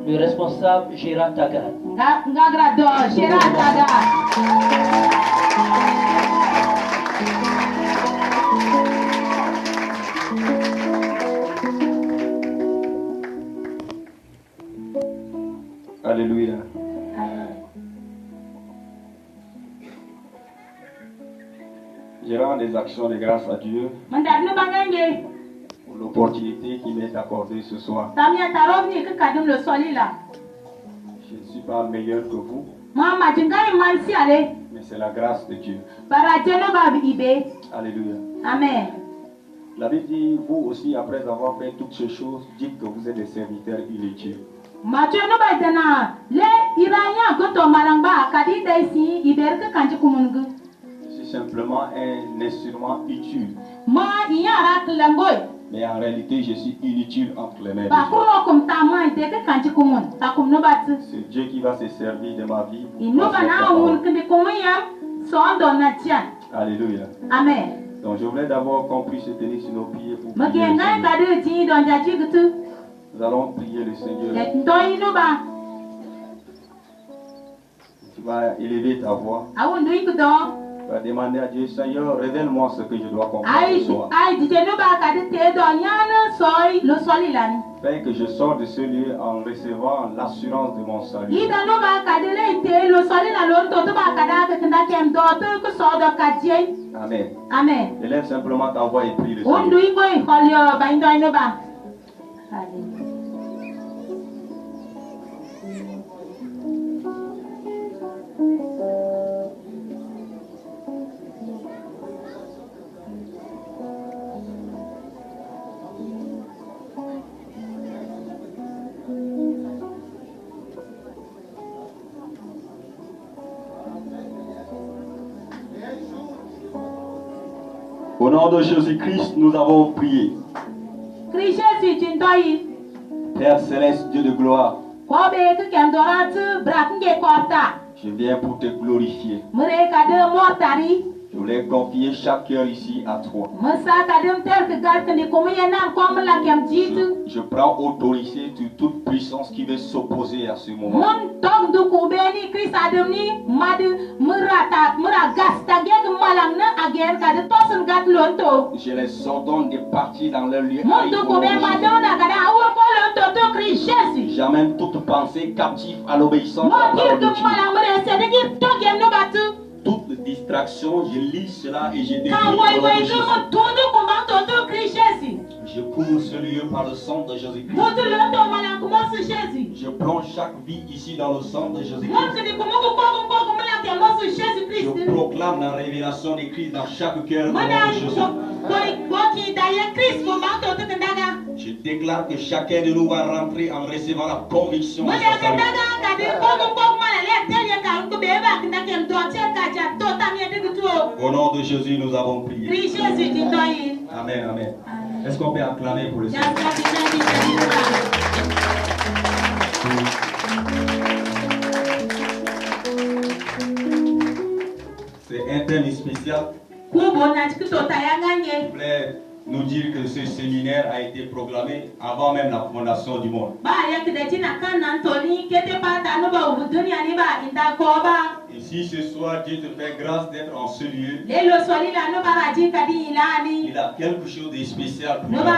Le responsable Gérard Tagar. Alléluia. Je rends des actions de grâce à Dieu pour l'opportunité qu'il m'est accordée ce soir. Je ne suis pas meilleur que vous, mais c'est la grâce de Dieu. Alléluia. Amen. La Bible dit, vous aussi, après avoir fait toutes ces choses, dites que vous êtes des serviteurs inutiles. C'est simplement un instrument utile. Mais en réalité, je suis inutile entre les mains de Dieu. C'est Dieu qui va se servir de ma vie. Alléluia. Amen. Donc je voulais d'abord qu'on puisse se tenir sur nos pieds pour prier le Seigneur. Nous allons prier le Seigneur. Tu vas élever ta voix. Tu vas demander à Dieu, Seigneur, révèle-moi ce que je dois comprendre ce soir. Fais que je sorte de ce lieu en recevant l'assurance de mon salut. Amen. Amen. Élève simplement ta voix et prie le Seigneur. Au nom de Jésus-Christ, nous avons prié. Père céleste, Dieu de gloire, je viens pour te glorifier. Je voulais confier chaque cœur ici à toi. Je prends autorité sur toute puissance qui veut s'opposer à ce moment. Je les ordonne de partir dans leur lieu. J'amène toute pensée captive à l'obéissance de la parole de Dieu. Toute distraction, je lis cela et je détruis. Je couvre ce lieu par le sang de Jésus-Christ. Je plonge chaque vie ici dans le sang de Jésus-Christ. Je proclame la révélation de Christ dans chaque cœur au nom de Jésus. Je déclare que chacun de nous va rentrer en recevant la conviction de son salut. Au nom de Jésus, nous avons prié. Amen, amen. Est-ce qu'on peut acclamer pour le Seigneur? C'est un thème spécial. Je voulais nous dire que ce séminaire a été proclamé avant même la fondation du monde. Et si ce soir Dieu te fait grâce d'être en ce lieu, il a quelque chose de spécial pour toi.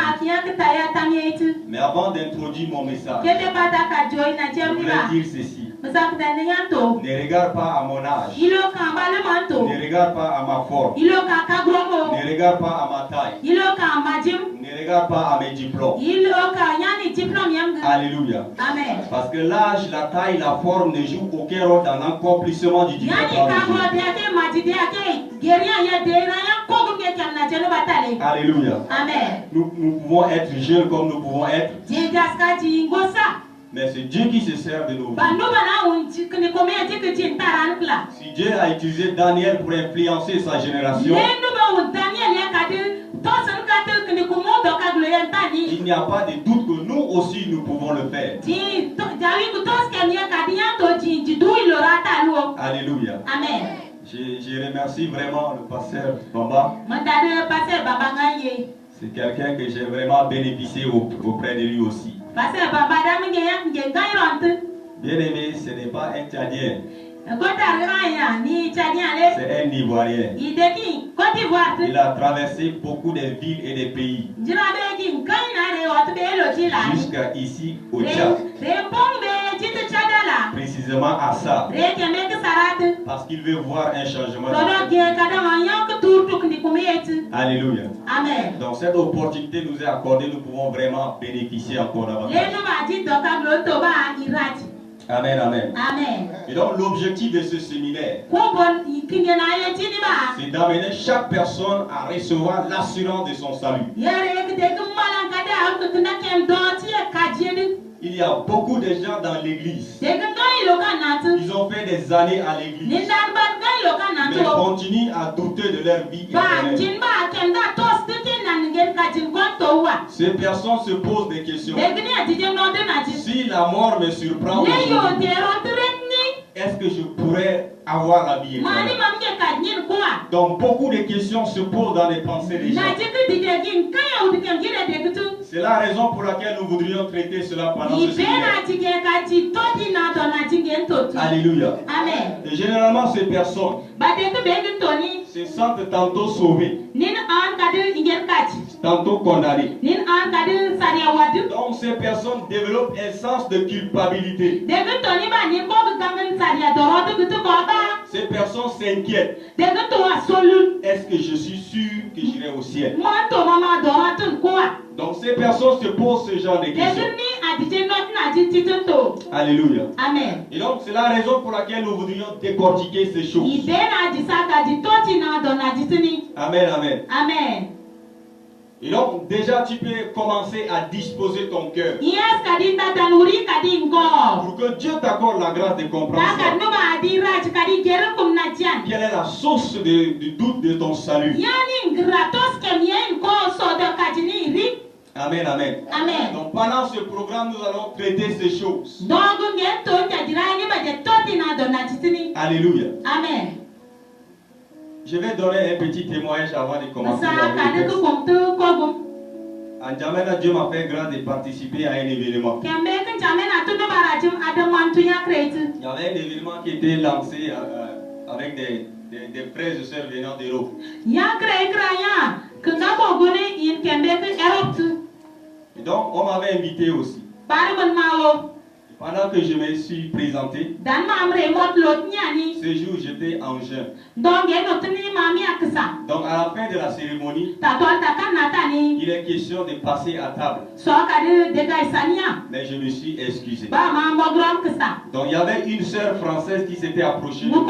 Mais avant d'introduire mon message, je voulais dire ceci. Ne regarde pas à mon âge. Ne regarde pas à ma forme. Ne regarde pas à ma taille. Ne regarde pas à mes diplômes. Alléluia. Amen. Parce que l'âge, la taille, la forme ne jouent aucun rôle dans l'accomplissement du divin plan de Dieu. Alléluia. Amen. Nous pouvons être jeunes comme nous pouvons être. Mais c'est Dieu qui se sert de nous. Si Dieu a utilisé Daniel pour influencer sa génération, il n'y a pas de doute que nous aussi nous pouvons le faire. Alléluia. Amen. Je remercie vraiment le pasteur Bamba. C'est quelqu'un que j'ai vraiment bénéficié auprès de lui aussi. Bien aimé, ce n'est pas un Tchadien. C'est un Ivoirien. Il a traversé beaucoup de villes et de pays. Jusqu'à ici au Tchad. Précisément à ça. Parce qu'il veut voir un changement. Alléluia. Amen. Donc cette opportunité nous est accordée, nous pouvons vraiment bénéficier encore davantage. Amen, amen. Amen. Et donc l'objectif de ce séminaire, c'est d'amener chaque personne à recevoir l'assurance de son salut. Il y a beaucoup de gens dans l'église. Ils ont fait des années à l'église, mais continuent à douter de leur vie éternelle. Ces personnes se posent des questions. Si la mort me surprend aujourd'hui, est-ce que je pourrais avoir la vie éternelle? Donc beaucoup de questions se posent dans les pensées des gens. C'est la raison pour laquelle nous voudrions traiter cela pendant ce séminaire. Alléluia. Amen. Et généralement ces personnes se sentent tantôt sauvées, tantôt condamnées. Donc ces personnes développent un sens de culpabilité. Ces personnes s'inquiètent. Est-ce que je suis sûr que j'irai au ciel? Donc ces personnes se posent ce genre de questions. Alléluia. Amen. Et donc c'est la raison pour laquelle nous voudrions décortiquer ces choses. Amen, amen. Amen. Et donc déjà tu peux commencer à disposer ton cœur pour que Dieu t'accorde la grâce de comprendre ça. Quelle est la source du doute de ton salut? Amen, amen. Amen. Donc pendant ce programme, nous allons traiter ces choses. Alléluia. Amen. Je vais donner un petit témoignage avant de commencer. En Djamena, Dieu m'a fait grâce de participer à un événement. Il y avait un événement qui était lancé avec des frères et sœurs venant d'Europe. Et donc, on m'avait invité aussi. Pendant que je me suis présenté, ce jour j'étais en jeûne. Donc à la fin de la cérémonie, il est question de passer à table. Mais je me suis excusé. Donc il y avait une sœur française qui s'était approchée de moi.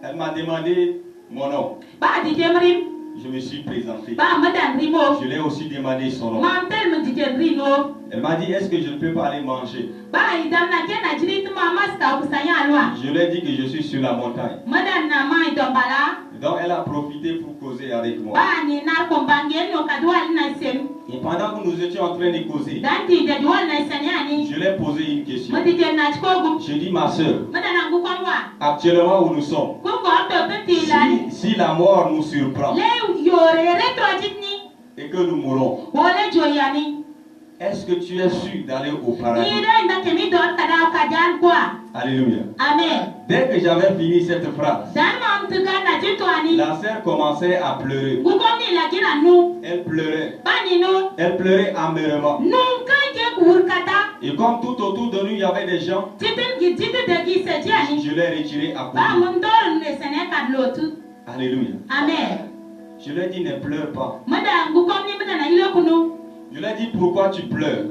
Elle m'a demandé mon nom. Je me suis présenté. Je lui ai aussi demandé son nom. Elle m'a dit, est-ce que je ne peux pas aller manger? Je lui ai dit que je suis sur la montagne. Donc elle a profité pour causer avec moi. Et pendant que nous étions en train de causer, je lui ai posé une question. Je dis, ma soeur, actuellement où nous sommes, si la mort nous surprend et que nous mourons, est-ce que tu es sûr d'aller au paradis? Alléluia. Amen. Dès que j'avais fini cette phrase, la sœur commençait à pleurer. Elle pleurait. Elle pleurait amèrement. Et comme tout autour de nous, il y avait des gens, je l'ai retiré à côté. Alléluia. Amen. Je lui ai dit, ne pleure pas. Je lui ai dit, pourquoi tu pleures?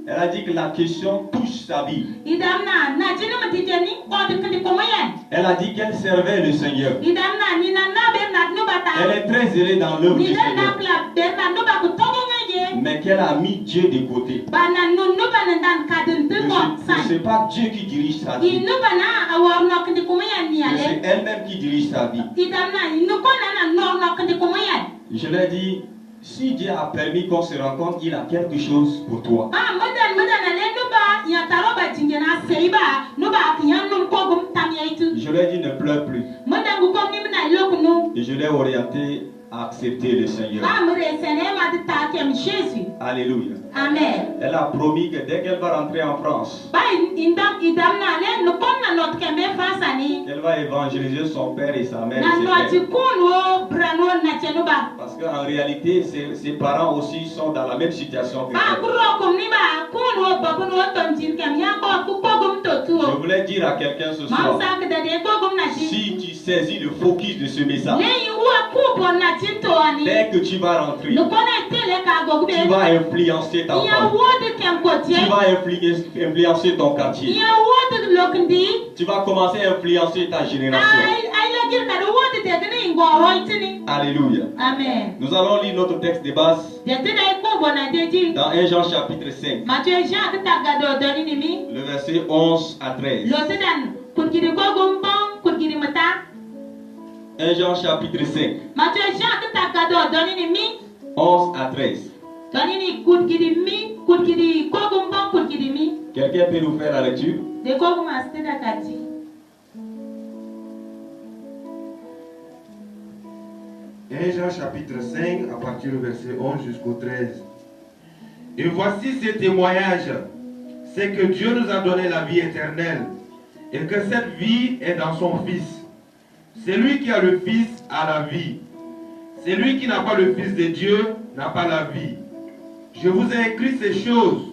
Elle a dit que la question touche sa vie. Elle a dit qu'elle servait le Seigneur. Elle est très zélée dans l'œuvre du Seigneur. Mais qu'elle a mis Dieu de côté. Ce n'est pas Dieu qui dirige sa vie. C'est elle-même qui dirige sa vie. Je lui ai dit, si Dieu a permis qu'on se rencontre, il a quelque chose pour toi. Je lui ai dit, ne pleure plus. Et je l'ai orienté accepté le Seigneur. Alléluia. Amen. Elle a promis que dès qu'elle va rentrer en France, elle va évangéliser son père et sa mère. Parce qu'en réalité, ses parents aussi sont dans la même situation que elle. Je voulais dire à quelqu'un ce soir, si tu saisis le focus de ce message, dès que tu vas rentrer, tu vas influencer ta femme, tu vas influencer ton quartier, tu vas commencer à influencer ta génération. Alléluia. Amen. Nous allons lire notre texte de base dans 1 Jean chapitre 5, le verset 11 à 13. 1 Jean chapitre 5, 11 à 13. Quelqu'un peut nous faire la lecture? 1 Jean chapitre 5 à partir du verset 11 jusqu'au 13. Et voici ce témoignage, c'est que Dieu nous a donné la vie éternelle et que cette vie est dans son Fils. Celui qui a le Fils a la vie. Celui qui n'a pas le Fils de Dieu n'a pas la vie. Je vous ai écrit ces choses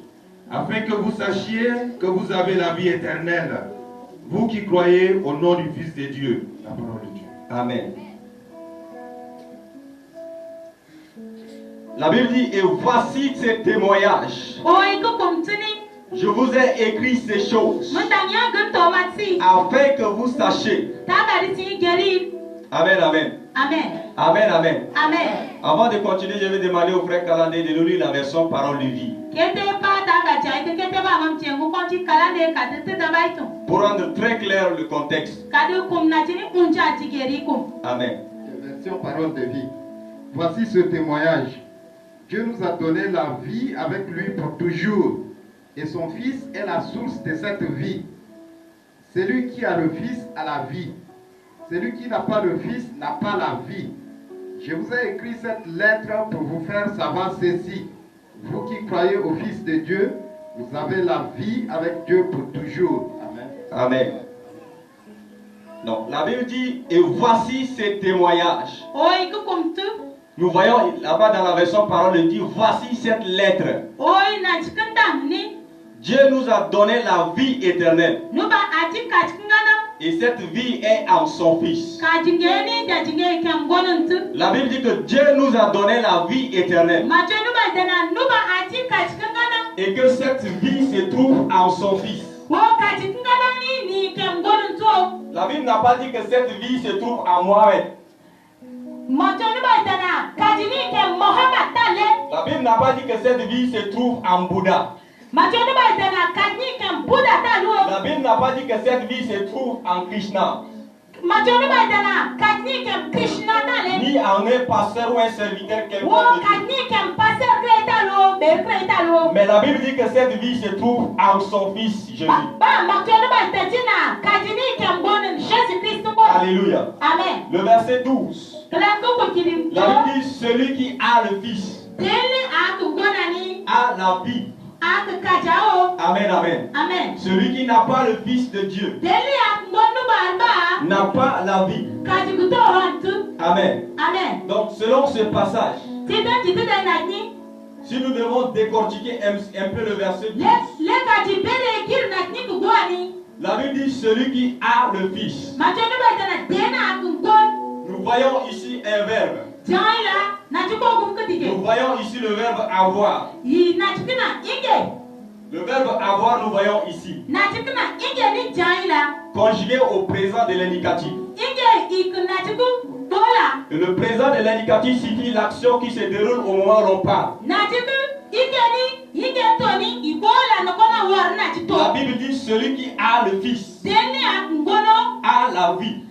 afin que vous sachiez que vous avez la vie éternelle, vous qui croyez au nom du Fils de Dieu. La parole de Dieu. Amen. La Bible dit, et voici ces témoignages. Je vous ai écrit ces choses afin que vous sachiez. Amen, amen. Amen. Amen, amen. Amen. Avant de continuer, je vais demander au frère Kalandé de nous lire la version parole de vie. Pour rendre très clair le contexte. Amen. Version parole de vie. Voici ce témoignage. Dieu nous a donné la vie avec lui pour toujours. Et son Fils est la source de cette vie. Celui qui a le Fils a la vie. Celui qui n'a pas le Fils n'a pas la vie. Je vous ai écrit cette lettre pour vous faire savoir ceci. Vous qui croyez au Fils de Dieu, vous avez la vie avec Dieu pour toujours. Amen. Amen. Donc, la Bible dit, et voici ces témoignages. Nous voyons là-bas dans la version parole, il dit, voici cette lettre. Dieu nous a donné la vie éternelle. Et cette vie est en son Fils. La Bible dit que Dieu nous a donné la vie éternelle. Et que cette vie se trouve en son Fils. La Bible n'a pas dit que cette vie se trouve en Mohamed. La Bible n'a pas dit que cette vie se trouve en Bouddha. La Bible n'a pas dit que cette vie se trouve en Krishna. Ni en un pasteur ou un serviteur quelconque. Mais la Bible dit que cette vie se trouve en son Fils Jésus. Alléluia. Amen. Le verset 12. La Bible dit celui qui a le Fils a la vie. Amen, amen. Amen. Celui qui n'a pas le Fils de Dieu n'a pas la vie. Amen. Amen. Donc, selon ce passage, si nous devons décortiquer un peu le verset 12, la Bible dit celui qui a le Fils. Nous voyons ici un verbe. Nous voyons ici le verbe avoir. Le verbe avoir, nous voyons ici, conjugué au présent de l'indicatif. Et le présent de l'indicatif signifie l'action qui se déroule au moment où l'on parle. La Bible dit celui qui a le Fils a la vie.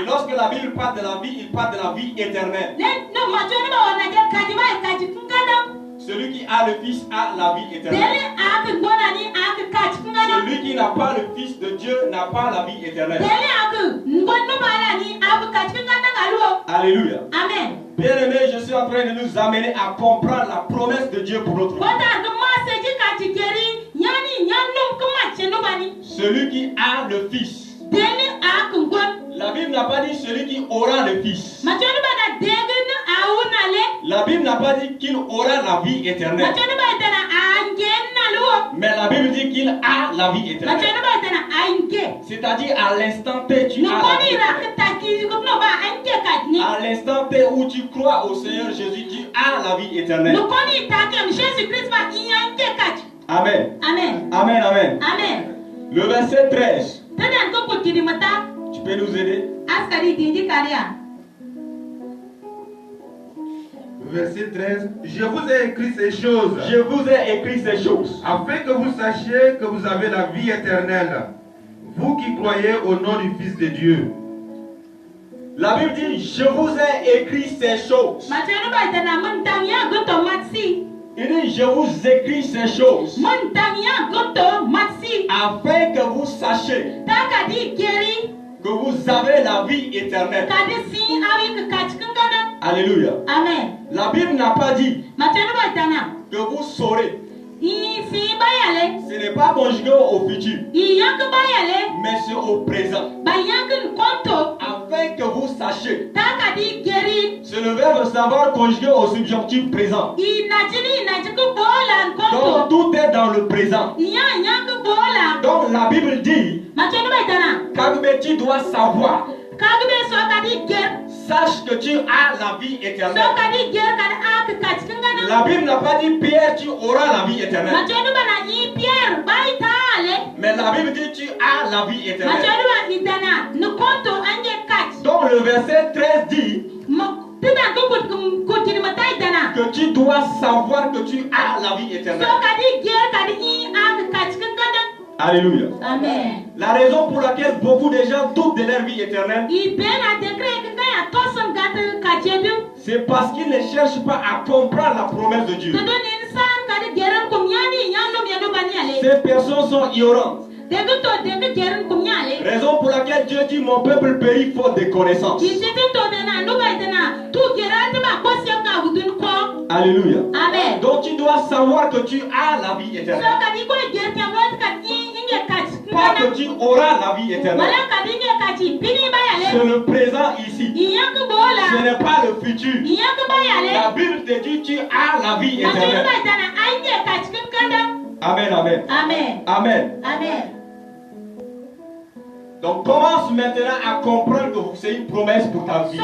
Et lorsque la Bible parle de la vie, il parle de la vie éternelle. Celui qui a le Fils a la vie éternelle. Celui qui n'a pas le Fils de Dieu n'a pas la vie éternelle. Alléluia. Amen. Bien-aimés, je suis en train de nous amener à comprendre la promesse de Dieu pour notre vie. Celui qui a le Fils. La Bible n'a pas dit celui qui aura le Fils. La Bible n'a pas dit qu'il aura la vie éternelle. Mais la Bible dit qu'il a la vie éternelle. C'est-à-dire à l'instant T, tu as la vie éternelle. À l'instant T où tu crois au Seigneur Jésus, tu as la vie éternelle. Amen. Amen. Amen, amen. Amen. Le verset 13. Tu peux nous aider? Verset 13. Je vous ai écrit ces choses. Je vous ai écrit ces choses. Afin que vous sachiez que vous avez la vie éternelle. Vous qui croyez au nom du Fils de Dieu. La Bible dit, je vous ai écrit ces choses. Il dit, je vous écris ces choses. Afin que vous sachiez que vous avez la vie éternelle. Alléluia. Amen. La Bible n'a pas dit que vous saurez. Ce n'est pas conjugué au futur, mais c'est au présent. Afin que vous sachiez. C'est le verbe savoir conjugué au subjonctif présent. Donc tout est dans le présent. Donc la Bible dit que tu dois savoir. Sache que tu as la vie éternelle. La Bible n'a pas dit Pierre, tu auras la vie éternelle. Mais la Bible dit tu as la vie éternelle. Donc le verset 13 dit que tu dois savoir que tu as la vie éternelle. Alléluia. Amen. La raison pour laquelle beaucoup de gens doutent de leur vie éternelle, c'est parce qu'ils ne cherchent pas à comprendre la promesse de Dieu. Ces personnes sont ignorantes. Raison pour laquelle Dieu dit mon peuple périt faute de connaissance. Alléluia. Amen. Donc tu dois savoir que tu as la vie éternelle. Pas que tu auras la vie éternelle. C'est le présent ici. Ce n'est pas le futur. La Bible te dit tu as la vie éternelle. Amen, amen. Amen. Amen. Amen. Donc commence maintenant à comprendre que c'est une promesse pour ta vie.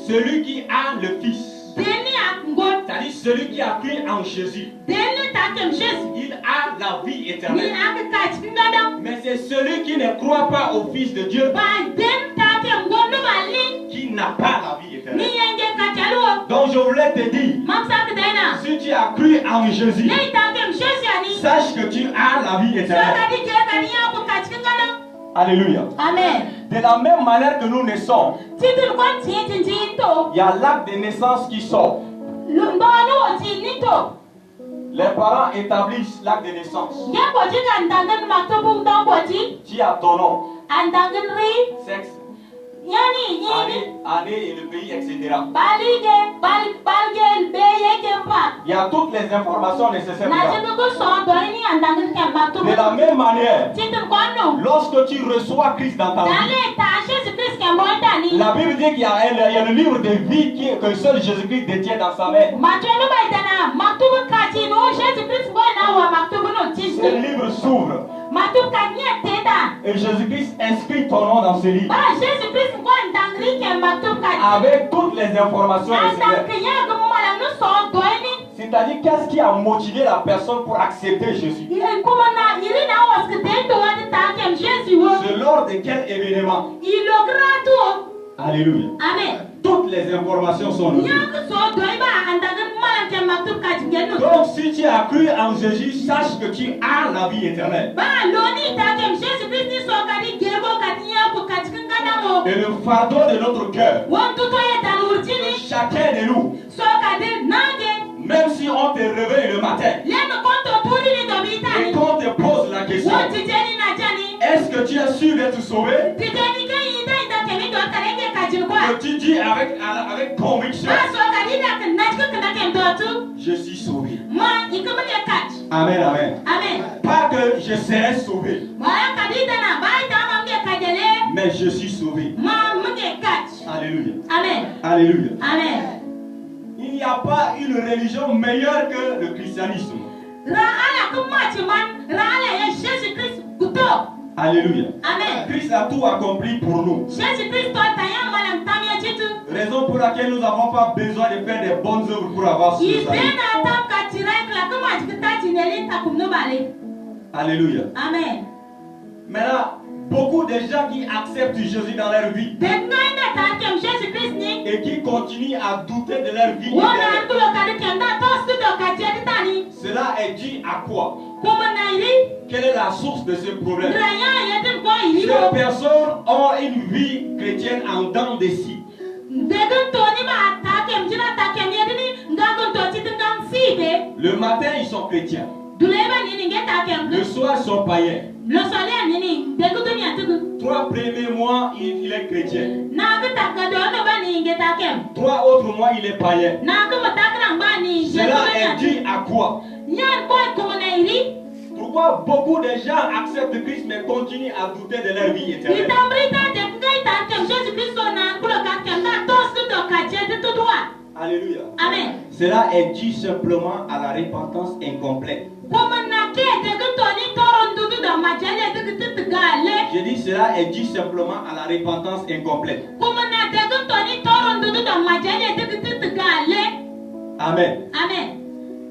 Celui qui a le Fils, c'est-à-dire celui qui a cru en Jésus, il a la vie éternelle. Mais c'est celui qui ne croit pas au Fils de Dieu qui n'a pas la vie éternelle. Donc je voulais te dire, si tu as cru en Jésus, sache que tu as la vie éternelle. Alléluia. Amen. De la même manière que nous naissons, il y a l'acte de naissance qui sort. Les parents établissent l'acte de naissance. Tu as ton nom, sexe, année et le pays, etc. Il y a toutes les informations nécessaires. De la même manière, lorsque tu reçois Christ dans ta vie, la Bible dit qu'il y a le livre de vie que seul Jésus-Christ détient dans sa main. Ce livre s'ouvre. Et Jésus-Christ inscrit ton nom dans ce livre. Avec toutes les informations nécessaires. C'est-à-dire, qu'est-ce qui a motivé la personne pour accepter Jésus? C'est lors de quel événement? Alléluia. Amen. Toutes les informations sont notées. Donc si tu as cru en Jésus, sache que tu as la vie éternelle. Et le fardeau de notre cœur, chacun de nous, même si on te réveille le matin et qu'on te pose la question, est-ce que tu es sûr d'être sauvé? dis avec conviction, je suis sauvé. Amen, amen. Pas que je serai sauvé, mais je suis sauvé. Alléluia. Alléluia. Il n'y a pas une religion meilleure que le christianisme. Alléluia. Christ a tout accompli pour nous. Raison pour laquelle nous n'avons pas besoin de faire des bonnes œuvres pour avoir ce salut. Alléluia. Amen. Maintenant, beaucoup de gens qui acceptent Jésus dans leur vie et qui continuent à douter de leur vie, cela est dû à quoi? Quelle est la source de ce problème? Ces personnes ont une vie chrétienne en dents de scie. Le matin, ils sont chrétiens. Le soir, ils sont païens. 3 premiers mois, il est chrétien. 3 autres mois, il est païen. Cela est dû à quoi? Pourquoi beaucoup de gens acceptent Christ mais continuent à douter de leur vie éternelle? Alléluia. Amen. Cela est dû simplement à la repentance incomplète. Je dis cela est dû simplement à la repentance incomplète. Amen. Amen.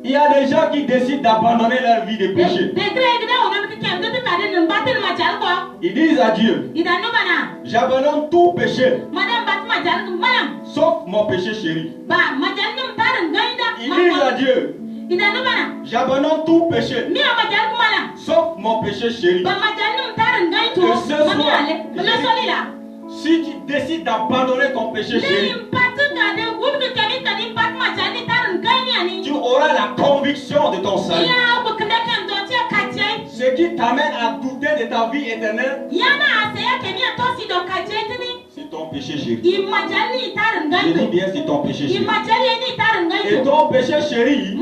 Il y a des gens qui décident d'abandonner leur vie de péché. Ils disent à Dieu, j'abandonne tout péché, sauf mon péché chéri. Ils disent à Dieu, j'abandonne tout péché, sauf mon péché chéri. Et ce soir, si tu décides d'abandonner ton péché chéri, tu auras la conviction de ton salut. Ce qui t'amène à douter de ta vie éternelle, c'est ton péché chéri. Je dis bien, c'est ton péché chéri. Et ton péché chéri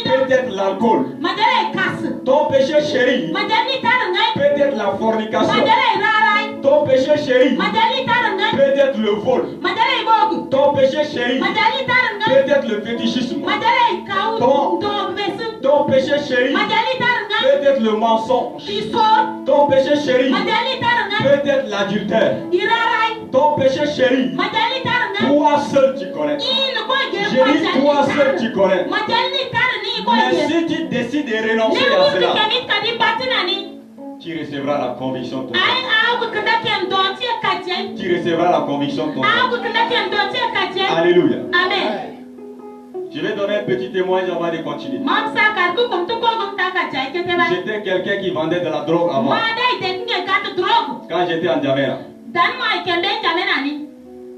peut être l'alcool. Ton péché chéri peut être la fornication. Ton péché chéri peut être le vol. Ton péché chéri peut être le fétichisme. Ton péché chéri peut être le mensonge. Ton péché chéri peut être l'adultère. Ton péché chéri, toi seul tu connais. Je dis toi seul tu connais. Mais si tu décides de renoncer à cela, tu recevras la conviction de ton cœur. Tu recevras la conviction de ton cœur. Alléluia. Amen. Je vais donner un petit témoignage avant de continuer. J'étais quelqu'un qui vendait de la drogue avant. Quand j'étais en Djamena.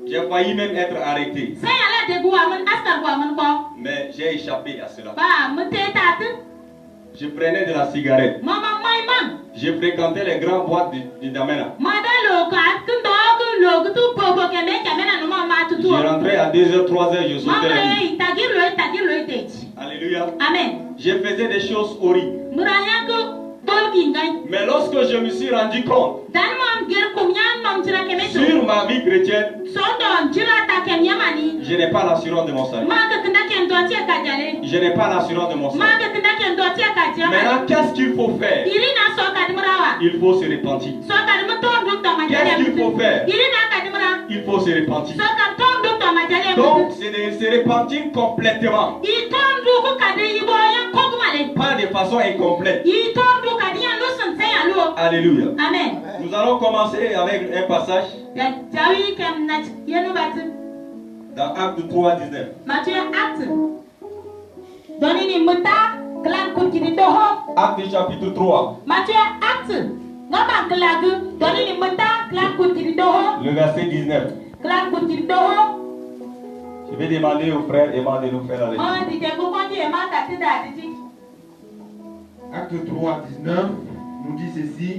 J'ai failli même être arrêté. Mais j'ai échappé à cela. Je prenais de la cigarette. Je fréquentais les grandes boîtes de Djamena. Je rentrais à 2h, 3h, je sautais. Alléluia. Amen. Je faisais des choses horribles. Mais lorsque je me suis rendu compte sur ma vie chrétienne, je n'ai pas l'assurance de mon salut. Je n'ai pas l'assurance de mon salut. Maintenant, qu'est-ce qu'il faut faire? Il faut se repentir. Qu'est-ce qu'il faut faire? Il faut se repentir. Donc, c'est de se repentir complètement. Pas de façon incomplète. Alléluia. Amen. Nous allons commencer avec un passage dans Acte 3, 19. Acte chapitre 3. Le verset 19. Je vais demander aux frères et mères de nous faire la lecture. Acte 3, 19 nous dit ceci.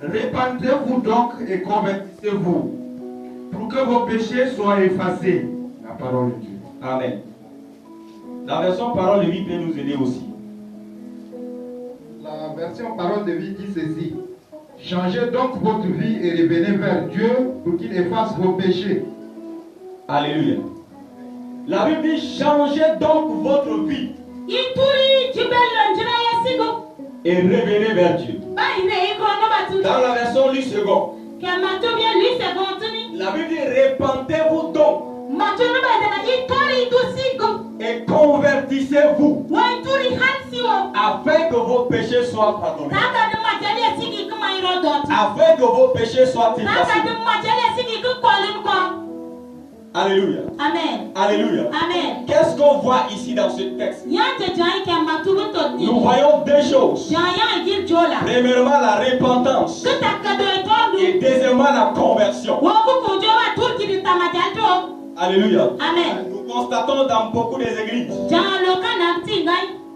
Répandez-vous donc et convertissez-vous pour que vos péchés soient effacés. La parole de Dieu. Amen. La version parole de vie peut nous aider aussi. La version parole de vie dit ceci. Changez donc votre vie et revenez vers Dieu pour qu'il efface vos péchés. Alléluia. La Bible dit changez donc votre vie et revenez vers Dieu. Dans la version Louis II, la Bible dit répentez-vous donc et convertissez-vous afin que vos péchés soient pardonnés. Afin que vos péchés soient effacés. Alléluia. Amen. Alléluia. Amen. Qu'est-ce qu'on voit ici dans ce texte? Nous voyons deux choses. Premièrement, la repentance. Et deuxièmement, la conversion. Alléluia. Amen. Nous constatons dans beaucoup des églises,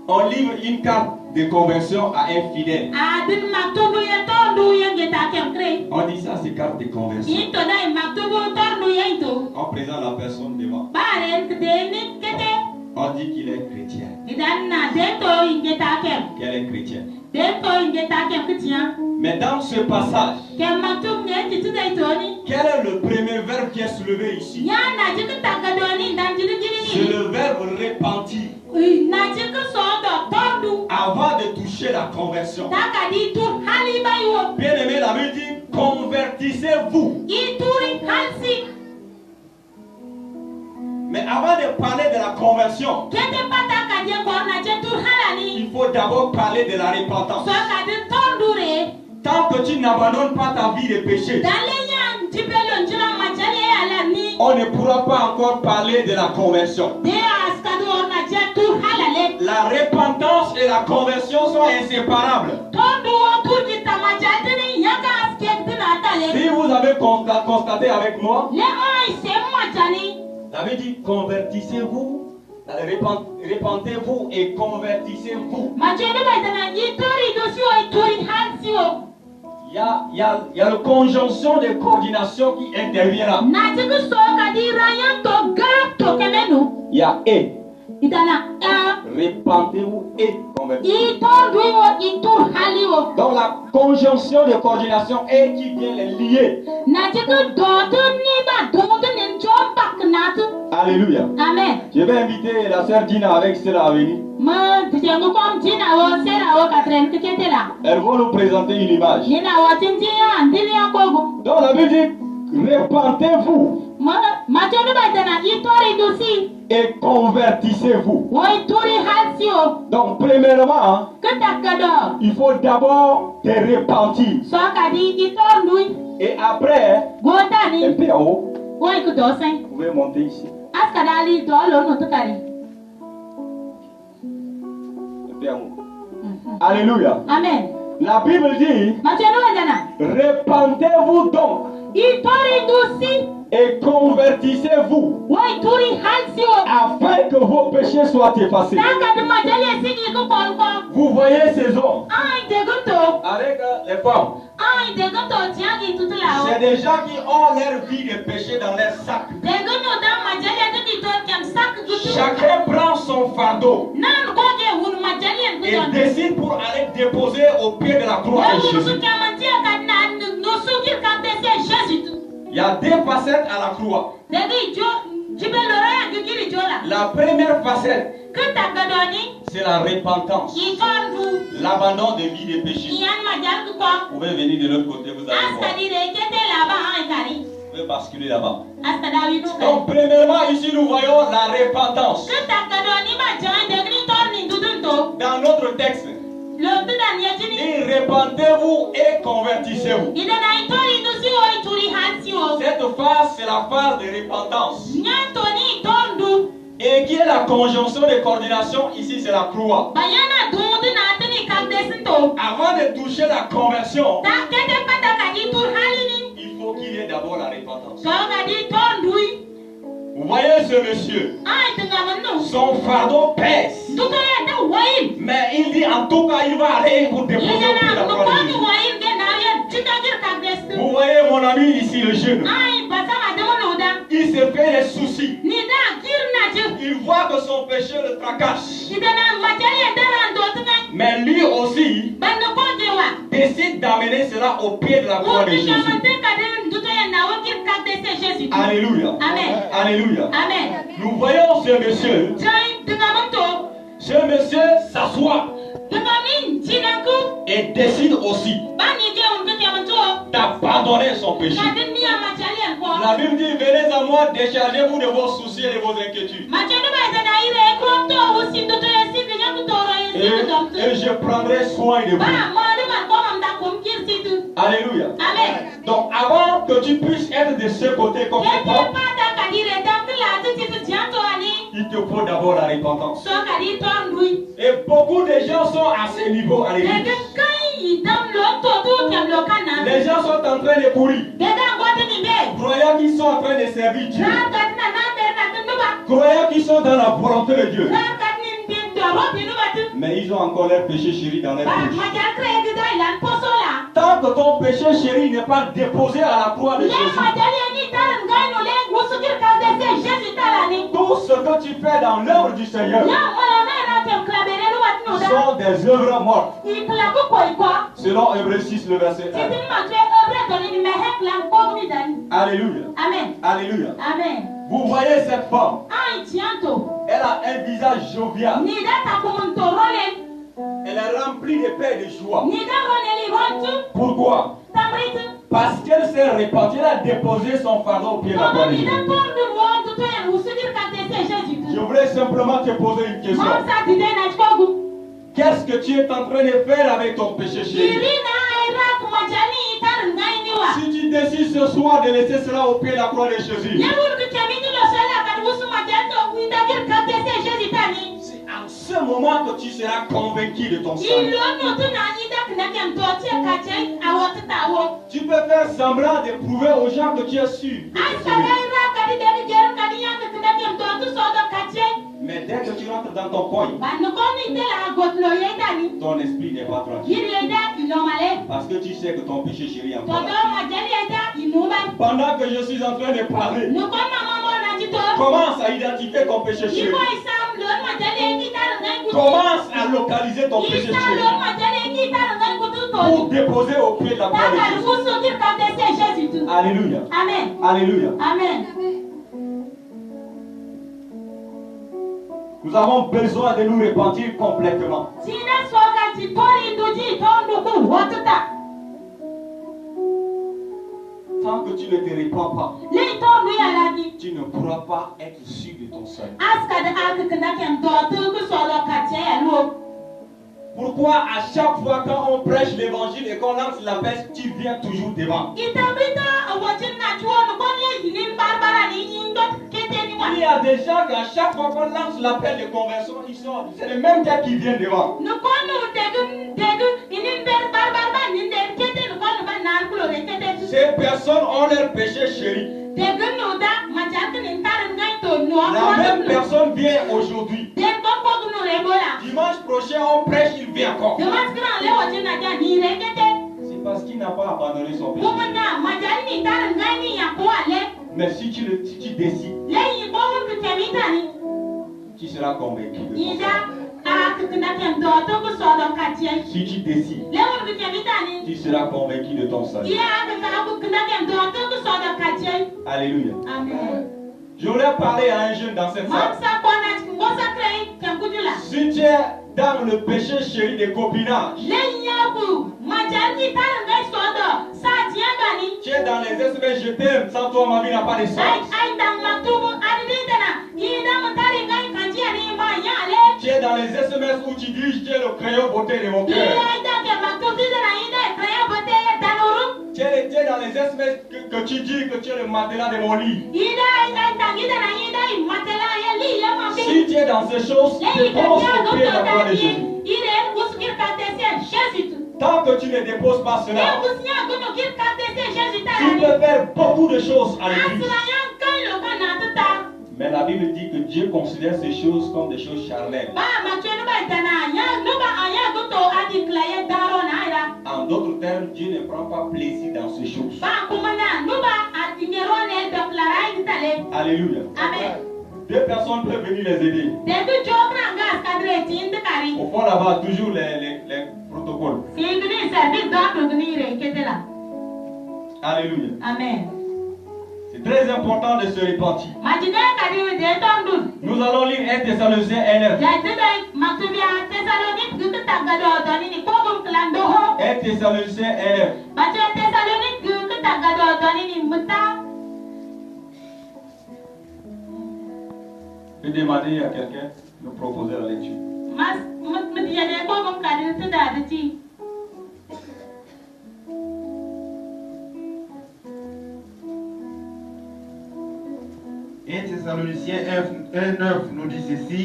on livre une carte de conversion à un fidèle. On dit ça, c'est carte de conversion. On présente la personne devant. On dit qu'il est chrétien. Qu'elle est chrétienne. Mais dans ce passage, quel est le premier verbe qui est soulevé ici? C'est le verbe repentir. Avant de toucher la conversion. Bien aimé, la Bible dit convertissez-vous. Mais avant de parler de la conversion, il faut d'abord parler de la repentance. Tant que tu n'abandonnes pas ta vie de péché, on ne pourra pas encore parler de la conversion. La repentance et la conversion sont inséparables. Si vous avez constaté avec moi, la Bible dit convertissez-vous, répentez-vous et convertissez-vous. Il y a la conjonction de coordination qui interviendra. Il y a et. Répentez-vous et convertissez-vous. Donc la conjonction de coordination est qui vient les lier. Alléluia. Amen. Je vais inviter la sœur Dina avec Sarah à venir. Elles vont nous présenter une image. Donc la Bible dit répentez-vous et convertissez-vous. Donc premièrement, il faut d'abord te repentir. Et après, un peu en haut, vous pouvez monter ici. Un peu en haut. Alléluia. Amen. La Bible dit répentez-vous donc et convertissez-vous afin que vos péchés soient effacés. Vous voyez ces hommes avec les femmes. C'est des gens qui ont leur vie de péché dans leur sac. Chacun prend son fardeau et décide pour aller déposer au pied de la croix de Jésus. Il y a deux facettes à la croix. La première facette, c'est la repentance, l'abandon de vie de péché. Vous pouvez venir de l'autre côté, vous allez voir. Vous pouvez basculer là-bas. Donc premièrement, ici nous voyons la repentance. Dans notre texte, et répentez-vous et convertissez-vous. Cette phase, c'est la phase de repentance. Et qui est la conjonction de coordination? Ici, c'est la croix. Avant de toucher la conversion, il faut qu'il y ait d'abord la repentance. Vous voyez ce monsieur, son fardeau pèse. Mais il dit en tout cas, il va aller pour déposer au pied de la croix de Jésus. Vous voyez mon ami ici, le jeune. il se fait des soucis, il voit que son péché le tracasse. Mais lui aussi décide d'amener cela au pied de la croix de Jésus. Alléluia. Amen. Alléluia. Amen. Nous voyons ce monsieur. Ce monsieur s'assoit et décide aussi d'abandonner son péché. La Bible dit, venez à moi, déchargez-vous de vos soucis et de vos inquiétudes. Et je prendrai soin de vous. Alléluia. Amen. Donc avant que tu puisses être de ce côté comme ça, il te faut d'abord la repentance. Et beaucoup de gens sont à ce niveau à l'église. Les gens sont en train de courir, croyant qu'ils sont en train de servir Dieu, croyant qu'ils sont dans la volonté de Dieu. Mais ils ont encore leur péché chéri dans leur bouche. Tant que ton péché chéri n'est pas déposé à la croix de Jésus, tout ce que tu fais dans l'œuvre du Seigneur sont des œuvres mortes. Selon Hébreux 6, le verset 1. Alléluia. Amen. Alléluia. Amen. Vous voyez cette femme, elle a un visage jovial. Elle est remplie de paix et de joie. Pourquoi? Parce qu'elle s'est répandue, elle a déposé son fardeau au pied de la croix de Jésus. Je voulais simplement te poser une question. Qu'est-ce que tu es en train de faire avec ton péché chéri? Si tu décides ce soir de laisser cela au pied de la croix de Jésus, c'est en ce moment que tu seras convaincu de ton salut. Tu peux faire semblant de prouver aux gens que tu es sûr. Mais dès que tu rentres dans ton coin, ton esprit n'est pas tranquille. Parce que tu sais que ton péché chéri est en toi. Pendant que je suis en train de parler, commence à identifier ton péché chéri. Commence à localiser ton péché chéri pour déposer au pied de la croix de Jésus. Alléluia. Amen. Alléluia. Amen. Nous avons besoin de nous repentir complètement. Tant que tu ne te répands pas, tu ne pourras pas être sûr de ton salut. Pourquoi à chaque fois quand on prêche l'évangile et qu'on lance la peste, tu viens toujours devant? Il y a des gens qu'à chaque fois qu'on lance l'appel de conversion, c'est les mêmes gars qui viennent devant. Ces personnes ont leur péché chéri. La même personne vient aujourd'hui. Dimanche prochain, on prêche, il vient encore. C'est parce qu'il n'a pas abandonné son péché. Mais si tu décides, tu seras convaincu de ton salut. Si tu décides, tu seras convaincu de ton salut. Alléluia. Amen. Je voulais parler à un jeune dans cette salle. Si tu es dans le péché chéri de copinage, tu es dans les espèces je t'aime, sans toi ma vie n'a pas de sens. Tu es dans les SMS où tu dis tu es le crayon beauté de mon cœur. Tu es dans les SMS que tu dis que tu es le matelas de mon lit. Si tu es dans ces choses, dépose au pied de la croix de Jésus. Tant que tu ne déposes pas cela, tu peux faire beaucoup de choses à l'église. Mais la Bible dit que Dieu considère ces choses comme des choses charnelles. En d'autres termes, Dieu ne prend pas plaisir dans ces choses. Alléluia. Amen. 2 personnes peuvent venir les aider. Au fond là-bas, toujours les protocoles. Alléluia. Amen. C'est très important de se repentir. Nous allons lire 1 Thessaloniciens 1:9. 1 Thessaloniciens 1:9. Je vais demander à quelqu'un de me proposer la lecture. Et Thessaloniciens 1:9 nous dit ceci.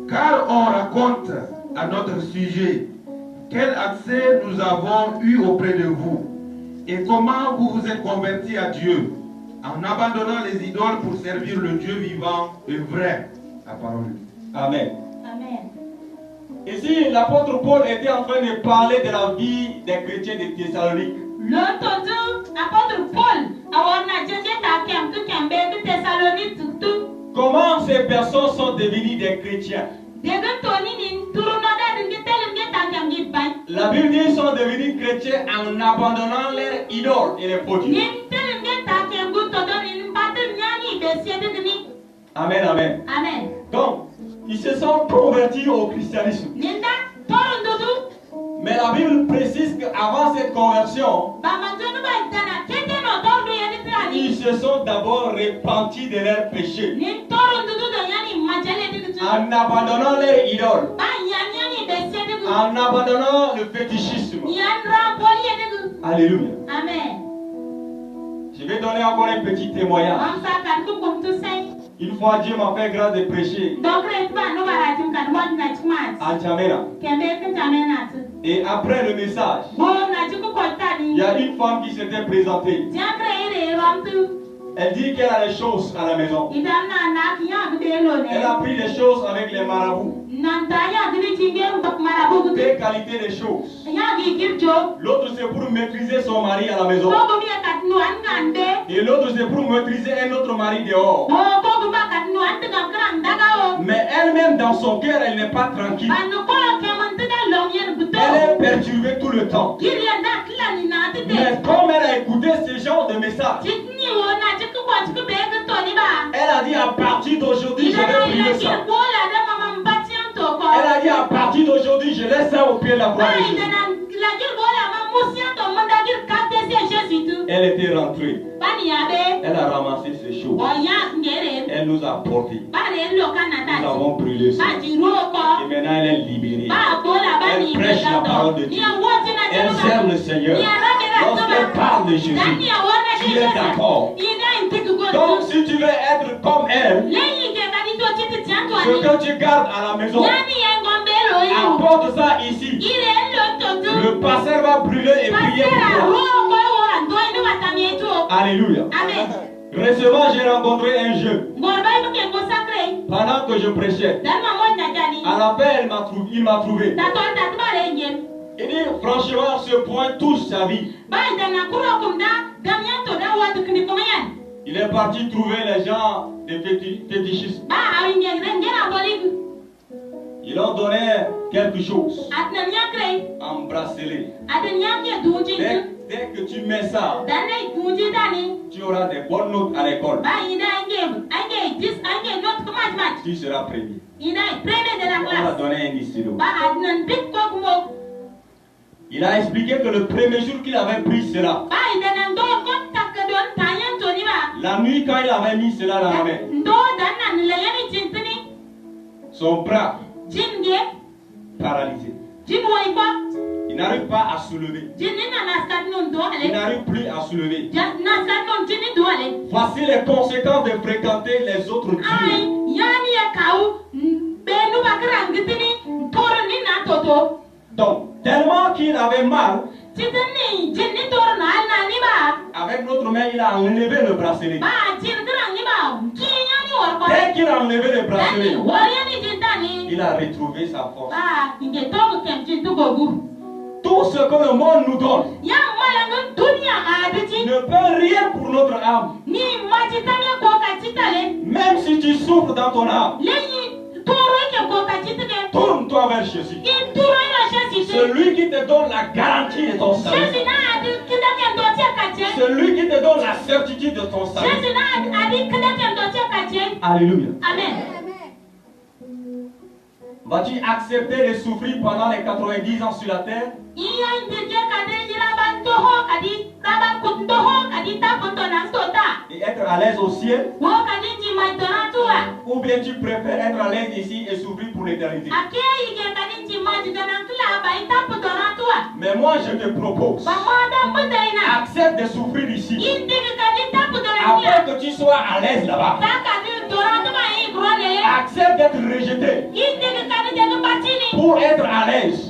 Car on raconte à notre sujet quel accès nous avons eu auprès de vous et comment vous vous êtes convertis à Dieu en abandonnant les idoles pour servir le Dieu vivant et vrai. La parole. Amen. Amen. Ici, l'apôtre Paul était en train de parler de la vie des chrétiens de Thessalonique. Comment ces personnes sont devenues des chrétiens? La Bible dit qu'ils sont devenus chrétiens en abandonnant leurs idoles et les produits. Amen, amen. Amen. Donc, ils se sont convertis au christianisme. Mais la Bible précise qu'avant cette conversion, ils se sont d'abord repentis de leurs péchés en abandonnant leurs idoles, en abandonnant le fétichisme. Alléluia. Amen. Je vais donner encore un petit témoignage. Une fois, Dieu m'a fait grâce de prêcher à N'Djamena. Et après le message, il y a une femme qui s'était présentée. Elle dit qu'elle a les choses à la maison. Elle a pris les choses avec les marabouts. Des qualités des choses. L'autre c'est pour maîtriser son mari à la maison. Et l'autre c'est pour maîtriser un autre mari dehors. Mais elle-même dans son cœur, elle n'est pas tranquille. Elle est perturbée tout le temps. Mais comme elle a écouté ce genre de message, elle a dit à partir d'aujourd'hui je vais prier ça. Elle a dit à partir d'aujourd'hui je laisse ça au pied de la croix de Jésus. Elle était rentrée. Elle a ramassé ces choses. Elle nous a porté. Nous avons brûlé ça. Et maintenant elle est libérée. Elle prêche la parole de Dieu. Elle sert le Seigneur. Lorsqu'elle parle de Jésus, tu es d'accord. Donc si tu veux être comme elle, ce que tu gardes à la maison, apporte ça ici. Le pasteur va brûler et prier pour toi. Alléluia. Récemment, j'ai rencontré un jeune. Pendant que je prêchais, à la fin, il m'a trouvé. Il dit, franchement, ce point touche sa vie. Il est parti trouver les gens des fétichistes. Ils ont donné quelque chose. Embrassez-les. Dès que tu mets ça, tu auras des bonnes notes à l'école. Tu seras premier. On va donner un stylo. Il a expliqué que le premier jour qu'il avait pris cela, la nuit quand il avait mis cela dans la main, son bras paralysé. Il n'arrive pas à soulever. Il n'arrive plus à soulever. Voici les conséquences de fréquenter les autres dieux. Donc, tellement qu'il avait mal, avec notre main, il a enlevé le bracelet. Dès qu'il a enlevé le bracelet, il a retrouvé sa force. Tout ce que le monde nous donne, ne peut rien pour notre âme. Même si tu souffres dans ton âme, tourne-toi vers Jésus. Celui qui te donne la garantie de ton salut. Celui qui te donne la certitude de ton salut. Alléluia. Amen. Vas-tu accepter de souffrir pendant les 90 ans sur la terre? Et être à l'aise au ciel? Ou bien tu préfères être à l'aise ici et souffrir pour l'éternité? Mais moi je te propose, accepte de souffrir ici afin que tu sois à l'aise là-bas. Accepte d'être rejeté pour être à l'aise.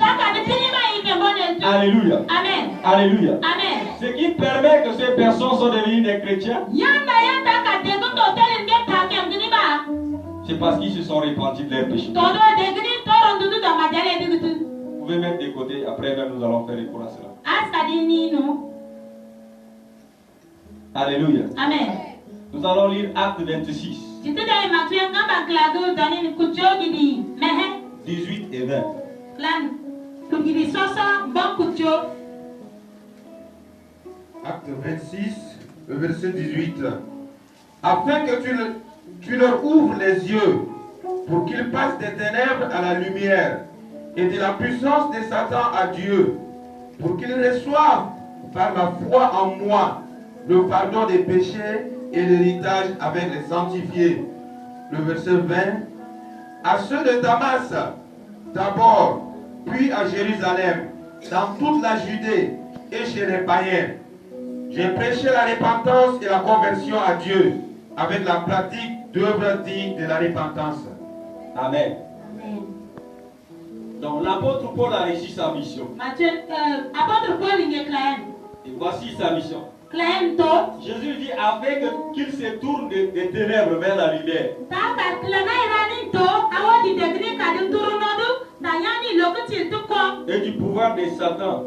Alléluia. Amen. Alléluia. Amen. Ce qui permet que ces personnes sont devenues des chrétiens, c'est parce qu'ils se sont repentis de leurs péchés. Vous pouvez mettre de côté, après même nous allons faire recours à cela. Alléluia. Amen. Nous allons lire Acte 26, 18 et 20. Acte 26, le verset 18. Afin que tu leur ouvres les yeux pour qu'ils passent des ténèbres à la lumière et de la puissance de Satan à Dieu, pour qu'ils reçoivent par la foi en moi le pardon des péchés et l'héritage avec les sanctifiés. Le verset 20. À ceux de Damas, d'abord, puis à Jérusalem, dans toute la Judée et chez les païens, j'ai prêché la repentance et la conversion à Dieu avec la pratique d'œuvres dignes de la repentance. Amen. Donc l'apôtre Paul a réussi sa mission. Et voici sa mission. Jésus dit afin qu'il se tourne des ténèbres vers la lumière. Et du pouvoir de Satan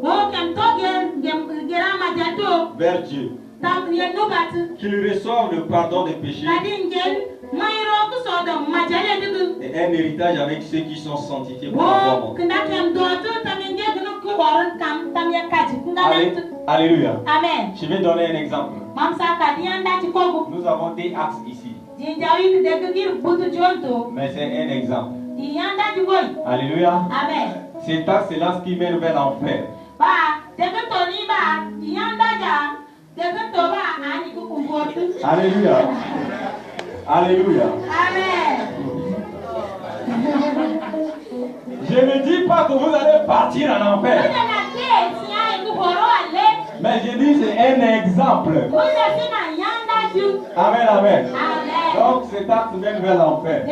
vers Dieu. Qu'il reçoive le pardon des péchés et un héritage avec ceux qui sont sanctifiés pour la foi. Alléluia. Amen. Je vais donner un exemple. Nous avons des axes ici. Mais c'est un exemple. Alléluia. Amen. Cet axe, c'est l'axe qui mène vers l'enfer. Alléluia. Alléluia. Amen. Je ne dis pas que vous allez partir en enfer. Mais je dis c'est un exemple. Amen, amen. Donc cet axe mène vers l'enfer.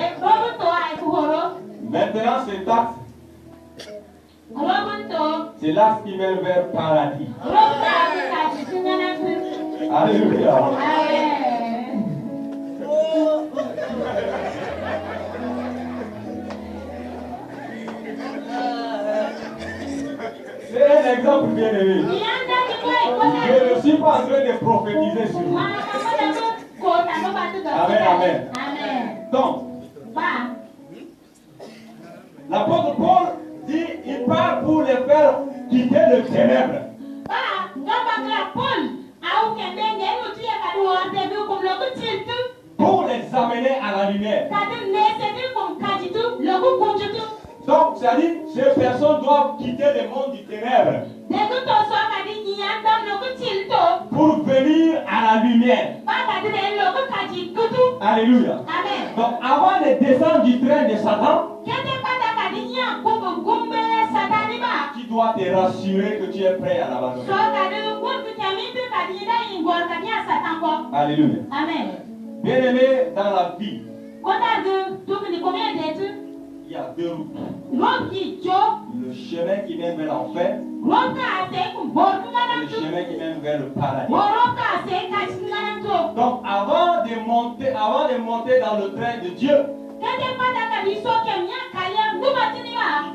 Maintenant cet axe, c'est l'axe qui mène vers le paradis. Alléluia. C'est un exemple bien aimé. Je ne suis pas en train de prophétiser sur vous. Amen, amen. Donc, l'apôtre Paul dit, il part pour les faire quitter le ténèbre. Pour les amener à la lumière. Donc, c'est-à-dire, ces personnes doivent quitter le monde du ténèbre pour venir à la lumière. Alléluia. Donc, avant de descendre du train de Satan, tu dois te rassurer que tu es prêt à l'abandonner. Alléluia. Bien aimé, dans la vie, il y a deux routes. Le chemin qui mène vers l'enfer et le chemin qui mène vers le paradis. Donc avant de monter dans le train de Dieu,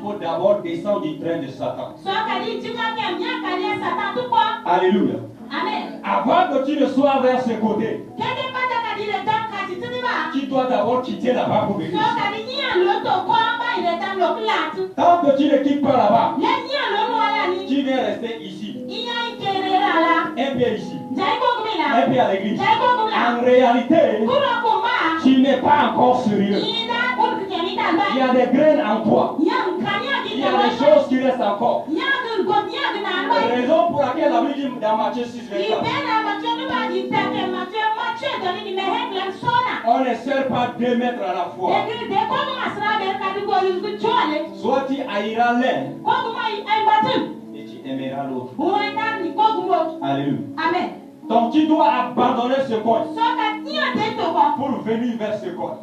faut d'abord descendre du train de Satan. Alléluia. Amen. Avant que tu ne sois vers ce côté, tu dois d'abord quitter là-bas pour venir. Tant que tu ne quittes pas là-bas, tu viens rester ici. Un pied ici, un pied à l'église. En réalité, tu n'es pas encore sérieux. Il y a des graines en toi. Il y a des choses qui restent encore. Raison pour laquelle la Bible dit dans Matthieu 6, 24. On ne sert pas 2 mètres à la fois. Soit tu haïras l'un et tu aimeras l'autre. Alléluia. Amen. Donc tu dois abandonner ce coin pour venir vers ce coin.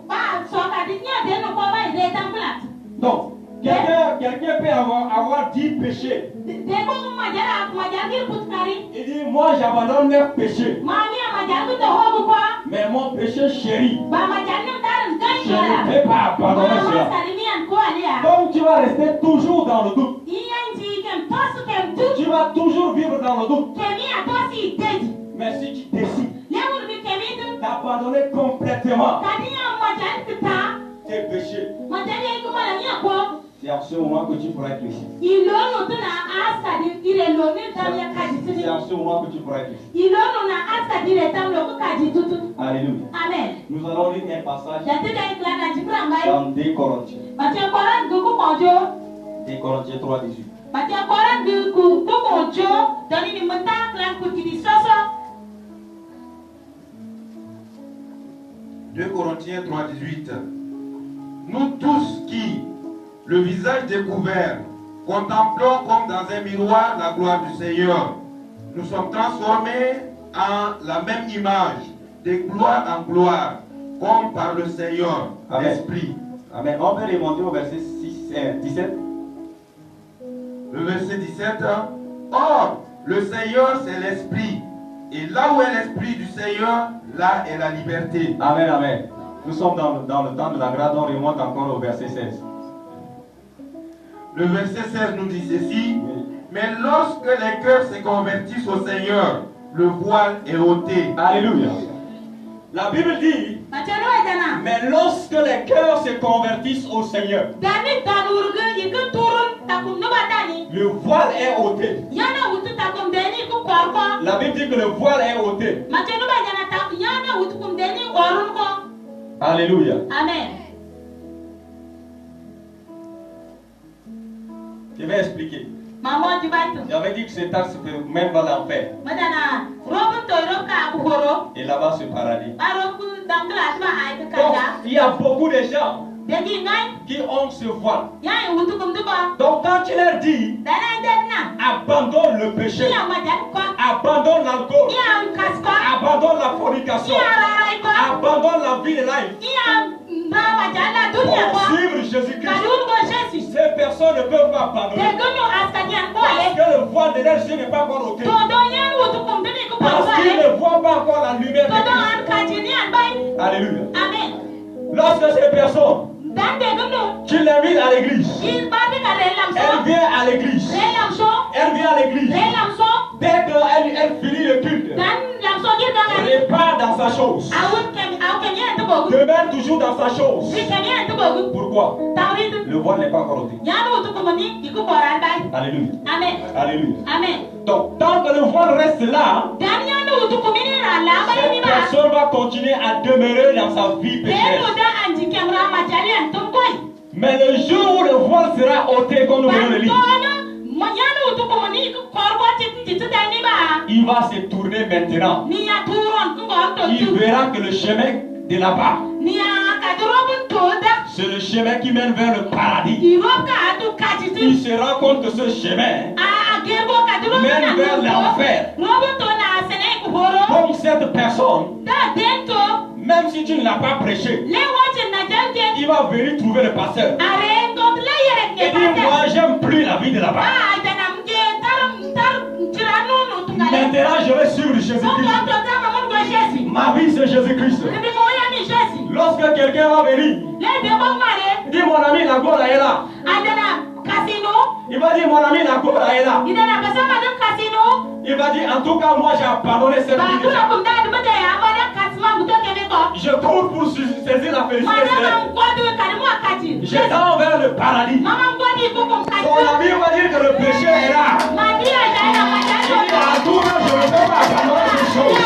Donc, quelqu'un peut avoir 10 péchés. Il dit, moi j'abandonne 9 péchés. Mais mon péché chéri, je ne peux pas abandonner cela. Donc tu vas rester toujours dans le doute. Tu vas toujours vivre dans le doute. Mais si tu décides d'abandonner complètement tes péchés, c'est en ce moment que tu pourras être ici. C'est en ce moment que tu pourras être ici. Alléluia. Amen. Nous allons lire un passage dans 2 Corinthiens. 2 Corinthiens 3, 18. 2 Corinthiens 3, 18. Nous tous qui, le visage découvert, contemplons comme dans un miroir la gloire du Seigneur, nous sommes transformés en la même image, de gloire en gloire, comme par le Seigneur, l'Esprit. Amen. On peut remonter au verset 17. Le verset 17. Or, le Seigneur, c'est l'Esprit. Et là où est l'Esprit du Seigneur, là est la liberté. Amen, amen. Nous sommes dans le temps de la grâce, on remonte encore au verset 16. Le verset 16 nous dit ceci. Oui. Mais lorsque les cœurs se convertissent au Seigneur, le voile est ôté. Alléluia. La Bible dit, mais lorsque les cœurs se convertissent au Seigneur, le voile est ôté. La Bible dit que le voile est ôté. Alléluia. Amen. Je vais expliquer. J'avais dit que cet axe même va l'enfer. Et là-bas ce paradis. Donc, il y a beaucoup de gens qui ont ce voile. Donc quand tu leur dis, abandonne le péché, abandonne l'alcool, abandonne la fornication, abandonne la vie de life, pour suivre Jésus-Christ, ces personnes ne peuvent pas abandonner. Parce que le voile de leur Dieu n'est pas encore ôté. Parce qu'ils ne voient pas encore la lumière de Christ. Alléluia. Amen. Lorsque ces personnes, tu l'invites à l'église, elle vient à l'église, elle vient à l'église, dès qu'elle finit le culte, elle repart dans sa chose, demeure toujours dans sa chose. Pourquoi? Le voile n'est pas encore ôté. Alléluia. Amen. Alléluia. Amen. Donc, tant que le voile reste là, cette personne va continuer à demeurer dans sa vie pécheresse. Mais le jour où le voile sera ôté, comme nous venons de lire, il va se tourner maintenant. Il verra que le chemin de là-bas, c'est le chemin qui mène vers le paradis. Il se rend compte que ce chemin mène vers l'enfer. Donc cette personne, même si tu ne l'as pas prêché, il va venir trouver le pasteur et dire, moi j'aime plus la vie de là-bas. Maintenant je vais suivre Jésus-Christ. Ma vie c'est Jésus-Christ. Lorsque quelqu'un va venir, dit mon ami, la gloire est là. Il va dire, mon ami Nakora est là. Il va dire, en tout cas, moi j'ai pardonné cette vie. Je cours pour saisir la félicité. Je tends vers le paradis. Son ami va dire que le péché est là. Il dit, en tout cas, je ne peux pas pardonner ces choses.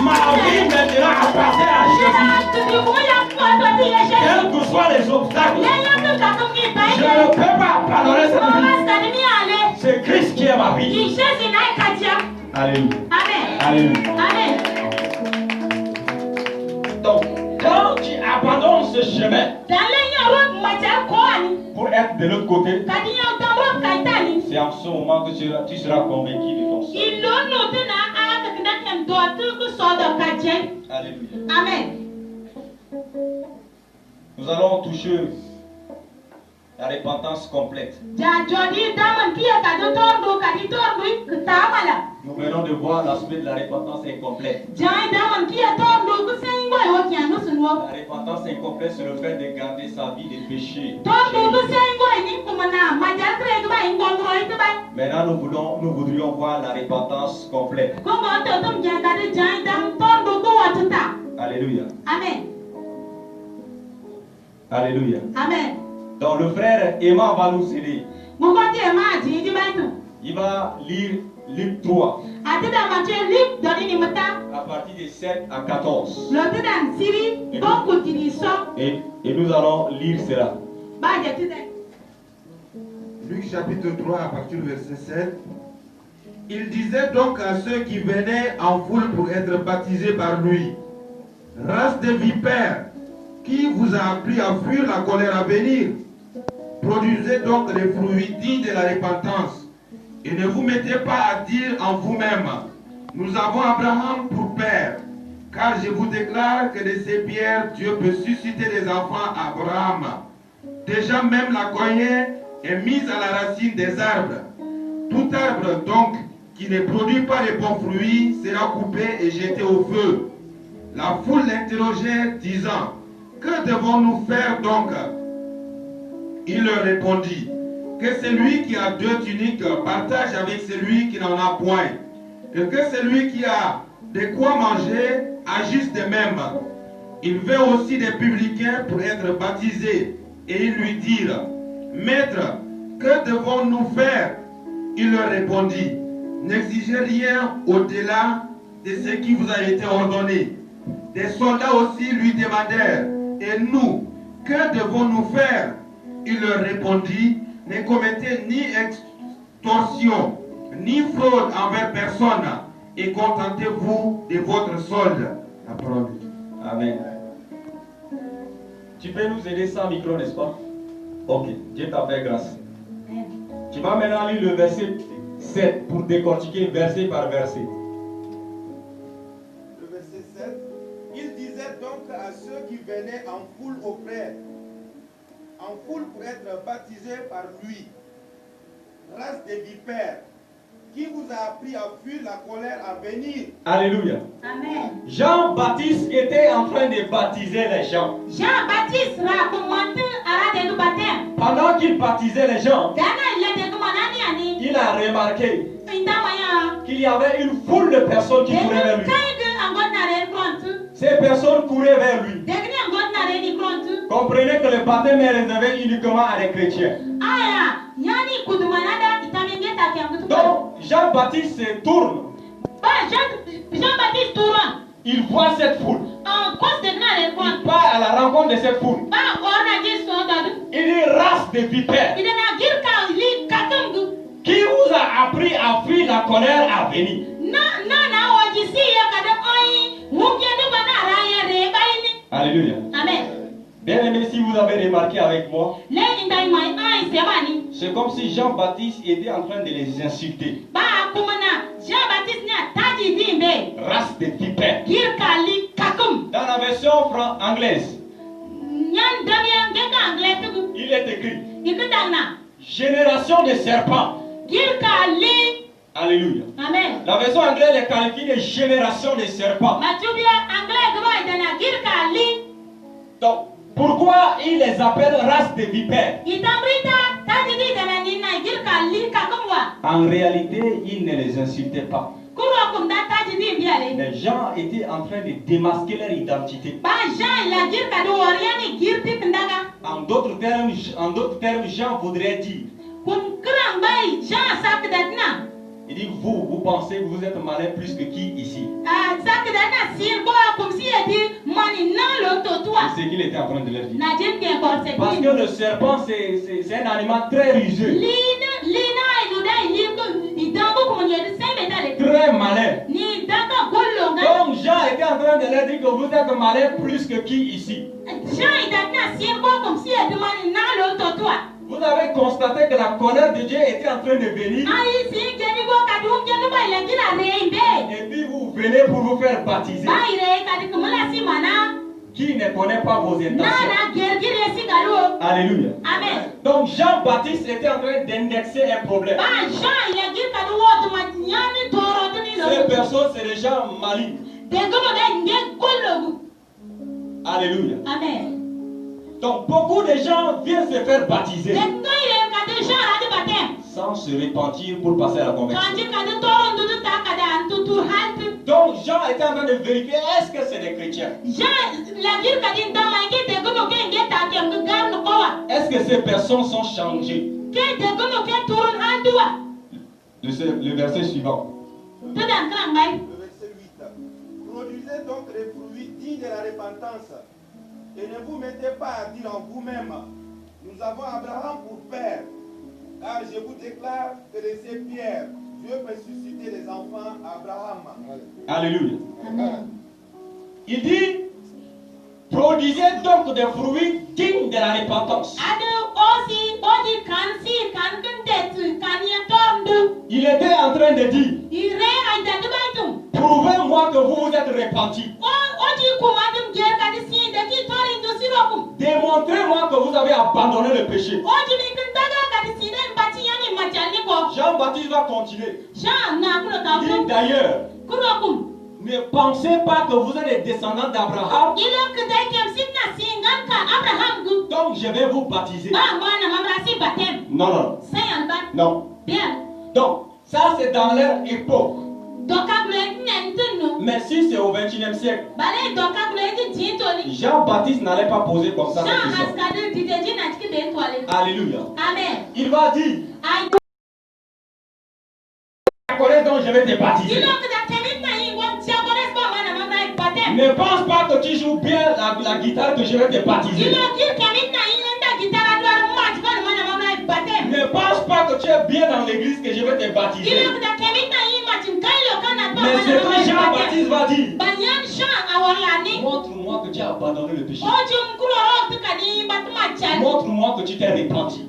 Ma vie maintenant appartient à Jésus. Quels que soient les obstacles, je ne peux pas pardonner cette vie. C'est Christ qui est ma vie. Alléluia. Alléluia. Donc, quand tu abandonnes ce chemin pour être de l'autre côté, c'est en ce moment que tu seras convaincu de ton sort. Alléluia. Amen. Nous allons toucher la repentance complète. Nous venons de voir l'aspect de la repentance incomplète. La repentance incomplète, c'est le fait de garder sa vie de péché. Maintenant, nous voudrions voir la repentance complète. Alléluia. Amen. Alléluia. Amen. Donc le frère Emma va nous aider. Il va lire Luc 3 à partir de 7 à 14. Et nous allons lire cela. Luc chapitre 3 à partir du verset 7. Il disait donc à ceux qui venaient en foule pour être baptisés par lui: race de vipères, qui vous a appris à fuir la colère à venir? Produisez donc les fruits dignes de la repentance. Et ne vous mettez pas à dire en vous-même: nous avons Abraham pour père. Car je vous déclare que de ces pierres, Dieu peut susciter des enfants à Abraham. Déjà même la cognée est mise à la racine des arbres. Tout arbre donc qui ne produit pas de bons fruits sera coupé et jeté au feu. La foule l'interrogeait, disant: que devons-nous faire donc? Il leur répondit: que celui qui a 2 tuniques partage avec celui qui n'en a point, et que celui qui a de quoi manger agisse de même. Il vint aussi des publicains pour être baptisés, et ils lui dirent: Maître, que devons-nous faire? Il leur répondit: n'exigez rien au-delà de ce qui vous a été ordonné. Des soldats aussi lui demandèrent: et nous, que devons-nous faire? Il leur répondit: ne commettez ni extorsion, ni fraude envers personne, et contentez-vous de votre solde. La parole de Dieu. Amen. Tu peux nous aider sans micro, n'est-ce pas? Ok, Dieu t'a fait grâce. Tu vas maintenant lire le verset 7 pour décortiquer verset par verset. Le verset 7. Il disait donc à ceux qui venaient en foule auprès, en foule pour être baptisés par lui: race des vipères, qui vous a appris à fuir la colère à venir? Alléluia. Amen. Jean-Baptiste était en train de baptiser les gens. Jean-Baptiste Pendant qu'il baptisait les gens, il a remarqué qu'il y avait une foule de personnes qui couraient vers lui. Ces personnes couraient vers lui. Comprenez que le baptême est réservé uniquement à les chrétiens. Donc Jean-Baptiste se tourne. Il voit cette foule. Il part à la rencontre de cette foule. Il dit: race de vipères, qui vous a appris à fuir la colère à venir? Alléluia. Amen. Bien aimé, si vous avez remarqué avec moi, c'est comme si Jean-Baptiste était en train de les insulter. Race de vipères. Dans la version anglaise, il est écrit: génération de serpents. Alléluia. Amen. La version anglaise est qualifiée de génération de serpents. Donc, pourquoi il les appelle race de vipères? En réalité, il ne les insultait pas. Les gens étaient en train de démasquer leur identité. En d'autres termes, Jean voudrait dire, il dit, vous pensez que vous êtes malin plus que qui ici? C'est ce qu'il était en train de leur dire. Parce que le serpent, c'est un animal très rusé. Très malin. Donc Jean était en train de leur dire que vous êtes malin plus que qui ici? Vous avez constaté que la colère de Dieu était en train de venir. Et puis vous venez pour vous faire baptiser. Qui ne connaît pas vos intentions? Alléluia. Amen. Donc Jean-Baptiste était en train d'indexer un problème. Ces personnes, c'est des gens malignes. Alléluia. Amen. Donc beaucoup de gens viennent se faire baptiser sans se repentir pour passer à la conversion. Donc Jean était en train de vérifier, est-ce que c'est des chrétiens? Est-ce que ces personnes sont changées? Le verset suivant. Le verset 8. Produisez donc les fruits dignes de la repentance. Et ne vous mettez pas à dire en vous-même, nous avons Abraham pour père. Car je vous déclare que de ces pierres, Dieu peut susciter des enfants à Abraham. Alléluia. Amen. Il dit, produisez donc des fruits dignes de la repentance. Il était en train de dire, prouvez-moi que vous vous êtes repentis. Démontrez-moi que vous avez abandonné le péché. Jean-Baptiste va continuer. Il dit d'ailleurs, ne pensez pas que vous êtes les descendants d'Abraham. Donc je vais vous baptiser. Non. Non. Donc, ça c'est dans leur époque. Mais si c'est au 21e siècle, Jean-Baptiste n'allait pas poser comme ça cette question. Alléluia. Amen. Il va dire, donc je vais te baptiser. Ne pense pas que tu joues bien la guitare que je vais te baptiser. Ne pense pas que tu es bien dans l'église que je vais te baptiser. Mais ce que Jean-Baptiste va dire, montre-moi que tu as abandonné le péché. Montre-moi que tu t'es repenti.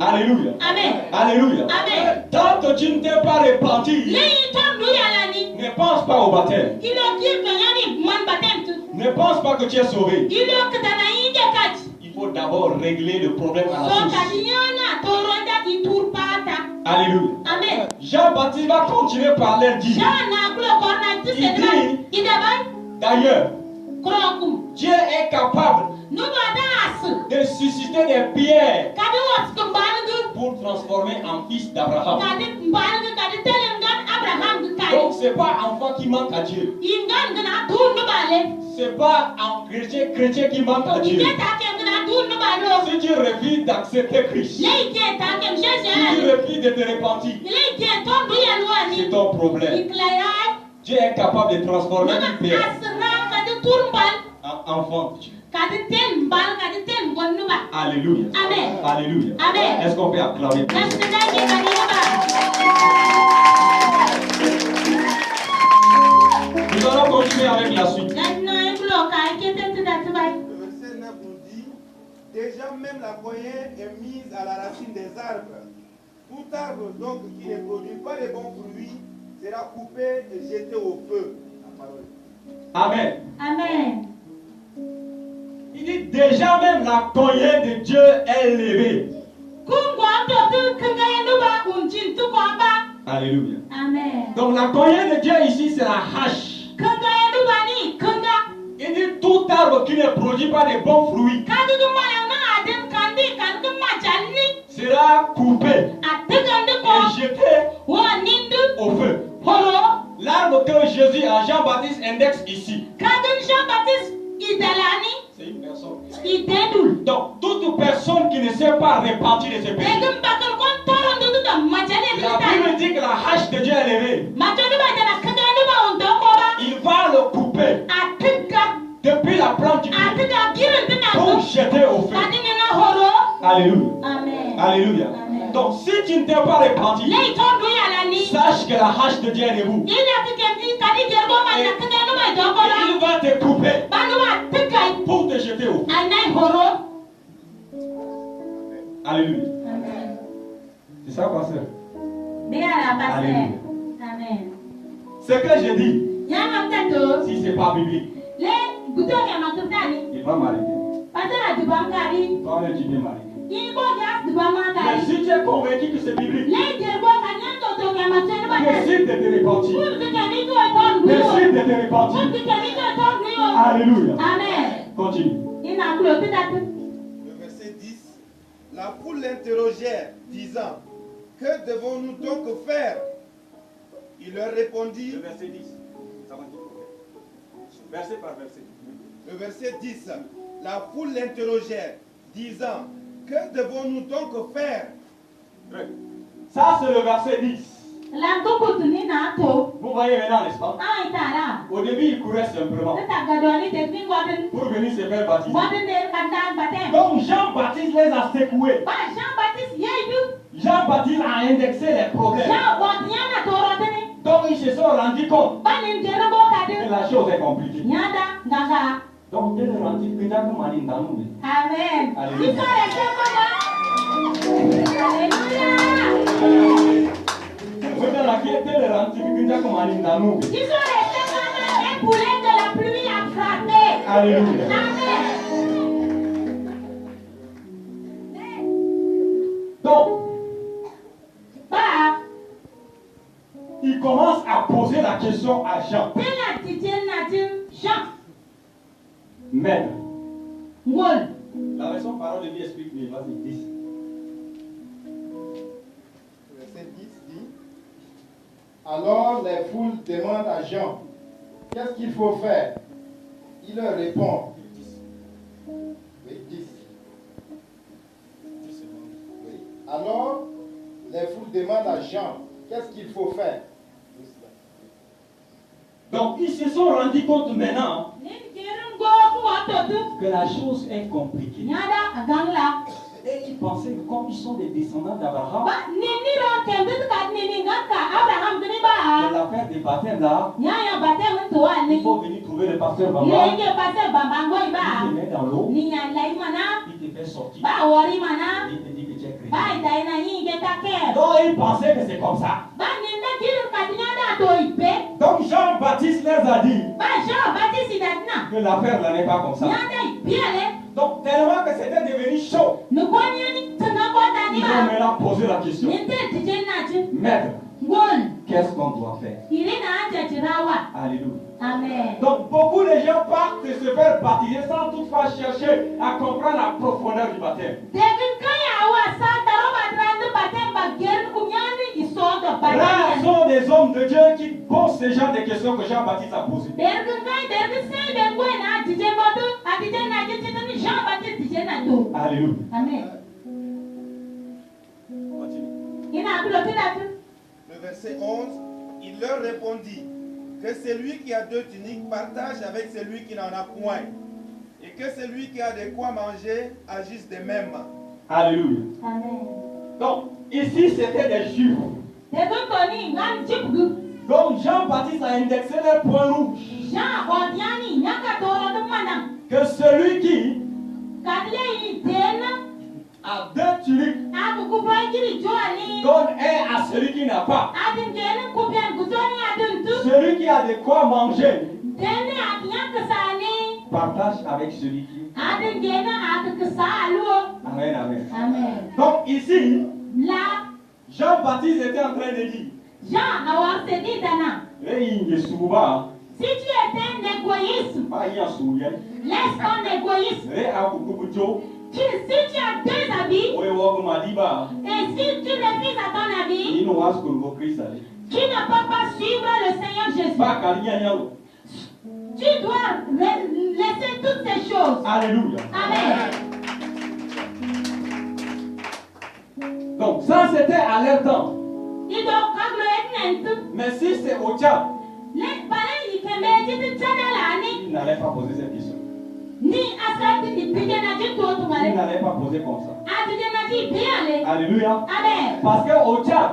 Alléluia. Amen. Alléluia. Amen. Tant que tu ne t'es pas repenti, ne pense pas au baptême. Ne pense pas que tu es sauvé. Il faut d'abord régler le problème à la source. Alléluia. Amen. Jean-Baptiste va continuer par leur dire. Il dit, d'ailleurs, Dieu est capable de susciter des pierres pour transformer en fils d'Abraham. Donc c'est pas enfant qui manque à Dieu. C'est pas un chrétien qui manque à Dieu. Si tu refuses d'accepter Christ, si tu refuses de te repentir, c'est ton problème. Dieu est capable de transformer une pierre en enfant de Dieu. Alléluia. Amen. Alléluia. Amen. Est-ce qu'on peut acclamer? Nous allons continuer avec la suite. Le verset 9 nous dit, déjà même la poignée est mise à la racine des arbres. Tout arbre donc qui ne produit pas de bons fruits sera coupé et jeté au feu. Amen. Amen. Il dit déjà même la cognée de Dieu est levée. Alléluia. Amen. Donc la cognée de Dieu ici c'est la hache. Il dit tout arbre qui ne produit pas de bons fruits sera coupé et jeté au feu. L'arme que Jésus à Jean-Baptiste indexe ici, c'est une personne. Donc, toute personne qui ne s'est pas repentie de ses péchés, la Bible dit que la hache de Dieu est levée. Il va le couper depuis la plante du pied pour jeter au feu. Alléluia. Amen. Alléluia. Amen. Donc, si tu ne t'es pas repenti, sache que la hache de Dieu est debout. Il va te couper pour te jeter au feu. Alléluia. Amen. C'est ça, pasteur? Alléluia. Amen. Ce que je dis, si ce n'est pas biblique, il va m'arrêter. Toi-même, tu peux m'arrêter. Mais si tu es convaincu que c'est biblique, décide de te repentir. Décide de te repentir. Alléluia. Amen. Continue. Le verset 10. La foule l'interrogèrent, disant, que devons-nous donc faire? Il leur répondit. Le verset 10. Ça va dire. Verset par verset. Le verset 10. La foule l'interrogèrent, disant, que devons-nous donc faire? Ça, c'est le verset 10. Vous voyez maintenant, n'est-ce pas? Au début, il courait simplement pour venir se faire baptiser. Donc, Jean-Baptiste les a secoués. Jean-Baptiste a indexé les problèmes. Donc, ils se sont rendus compte que la chose est compliquée. Donc, Dieu est rendu que Jacques Maline dans nous. Amen. Alléluia. Vous êtes là, qui est rendu que Jacques Maline dans nous. Ils sont restés comme un poulet que la pluie a frappé. Alléluia. Donc, il commence à poser la question à Jean. Maître. La version parole de Dieu explique mieux. Vas-y, 10. Verset 10 dit, alors les foules demandent à Jean, qu'est-ce qu'il faut faire? Il leur répond, oui, 10. Oui. Alors les foules demandent à Jean, qu'est-ce qu'il faut faire? Donc, ils se sont rendus compte maintenant que la chose est compliquée. Et ils pensaient que comme ils sont des descendants d'Abraham, que l'affaire des baptêmes là, il faut venir trouver le pasteur Bamba. Il te met dans l'eau, il te fait sortir, il te dit que tu es chrétien. Donc ils pensaient que c'est comme ça. Donc Jean-Baptiste les a dit que l'affaire là n'est pas comme ça. Donc tellement que c'était devenu chaud, ils ont maintenant posé la question. Maître, qu'est-ce qu'on doit faire? Alléluia. Amen. Donc beaucoup de gens partent de se faire baptiser sans toutefois chercher à comprendre la profondeur du baptême. Rares sont des hommes de Dieu qui posent ce genre de questions que Jean-Baptiste a posées. Alléluia. Amen. Continue. Le verset 11, il leur répondit que celui qui a 2 tuniques partage avec celui qui n'en a point, et que celui qui a de quoi manger agisse de même. Alléluia. Amen. Donc, ici, c'était des Juifs. Donc, Jean-Baptiste a indexé les points rouges. Que celui qui a 2 tuniques donne un à celui qui n'a pas. Celui qui a de quoi manger partage avec celui qui. Amen, amen. Amen. Donc ici, Jean-Baptiste était en train de dire, si tu étais un égoïsme, laisse ton égoïsme. Si tu as 2 habits, si tu refuses à ton avis, tu ne peux pas suivre le Seigneur Jésus. Tu dois laisser toutes ces choses. Alléluia. Amen. Donc ça c'était à leur temps. Mais si c'est au Tchad, il n'allait pas poser cette question. Il n'allait pas poser comme ça. Alléluia. Amen. Parce qu'au Tchad,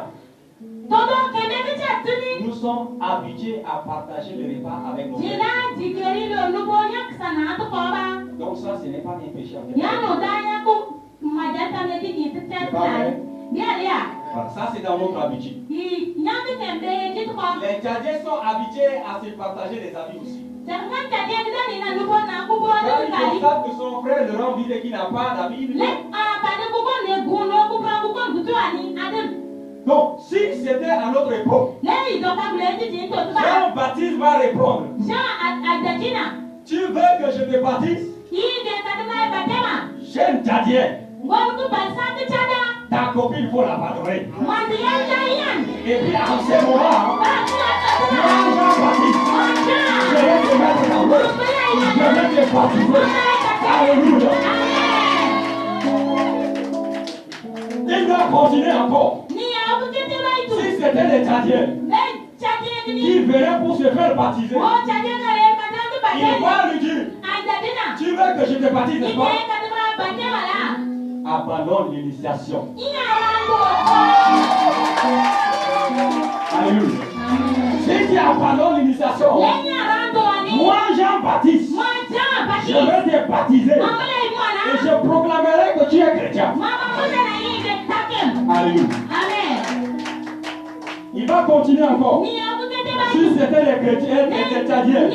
nous sommes habitués à partager le repas avec nos frères. Donc ça, ce n'est pas un péché. Voilà, ça c'est dans notre habitude. Les Tchadiens sont habitués à se partager les habits aussi. Quand ils constatent que son frère le rend vide et qu'il n'a pas d'habits. Donc, si c'était à notre époque, Jean-Baptiste va répondre. Tu veux que je te baptise? Jeune Tchadien, ta copine, il faut la pardonner. Et puis en ce moment, Jean-Baptiste, je vais te mettre dans l'eau. Je vais te baptiser. Alléluia. Il doit continuer encore. Si c'était les Tchadiens qui venaient pour se faire baptiser, il va lui dire, tu veux que je te baptise, n'est-ce pas? Abandonne l'initiation. Alléluia. Si tu abandonnes l'initiation, moi Jean-Baptiste, je vais te baptiser et je proclamerai que tu es chrétien. Alléluia. Il va continuer encore. Si c'était les chrétiens et les Tchadiens,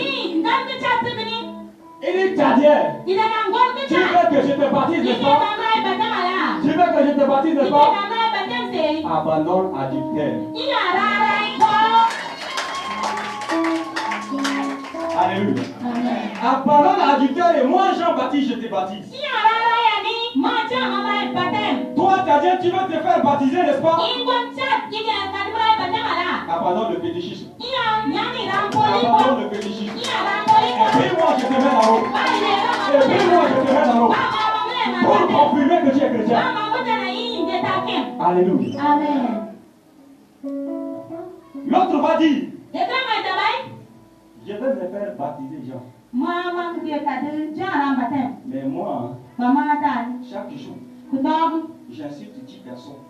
il est Tchadien. Tu veux que je te baptise, n'est-ce pas? Tu veux que je te baptise, n'est-ce pas? Abandonne adultère. Alléluia. Abandonne adultère et moi Jean-Baptiste, je te baptise. Toi Tchadien, tu veux te faire baptiser, n'est-ce pas? Abandonne le fétichisme. Abandonne le fétichisme. Et puis moi je te mets dans l'eau. Et puis moi je te mets dans l'eau. Pour confirmer que tu es chrétien. Alléluia. Amen. L'autre va dire, je vais me faire baptiser Jean. Mais moi, chaque jour, j'insulte 10 personnes.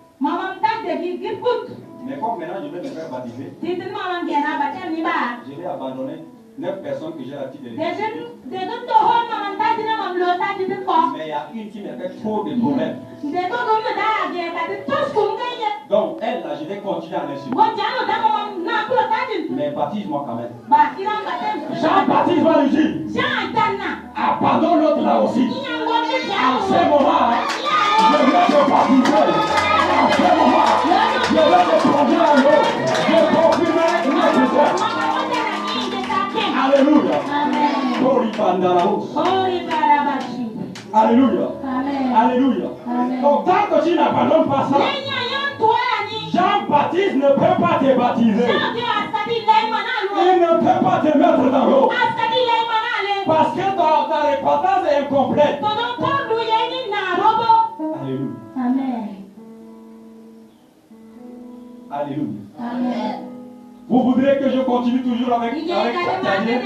Mais comme maintenant je vais me faire baptiser, je vais abandonner 9 personnes que j'ai l'habitude de laisser. Mais il y a une qui me fait trop de problèmes. Donc elle là, je vais continuer à l'insulter. Mais baptise-moi quand même. Jean-Baptiste va lui dire, abandonne l'autre là aussi. En ce moment, je vais te baptiser. En ce moment, je vais te plonger dans l'eau. Je confirmerai une autre. Alléluia. Alléluia. Alléluia. Donc tant que tu n'abandonnes pas ça, Jean-Baptiste ne peut pas te baptiser. Il ne peut pas te mettre dans l'eau. Parce que ta repentance est incomplète. Alléluia. Alléluia. Vous voudrez que je continue toujours avec Tchadien?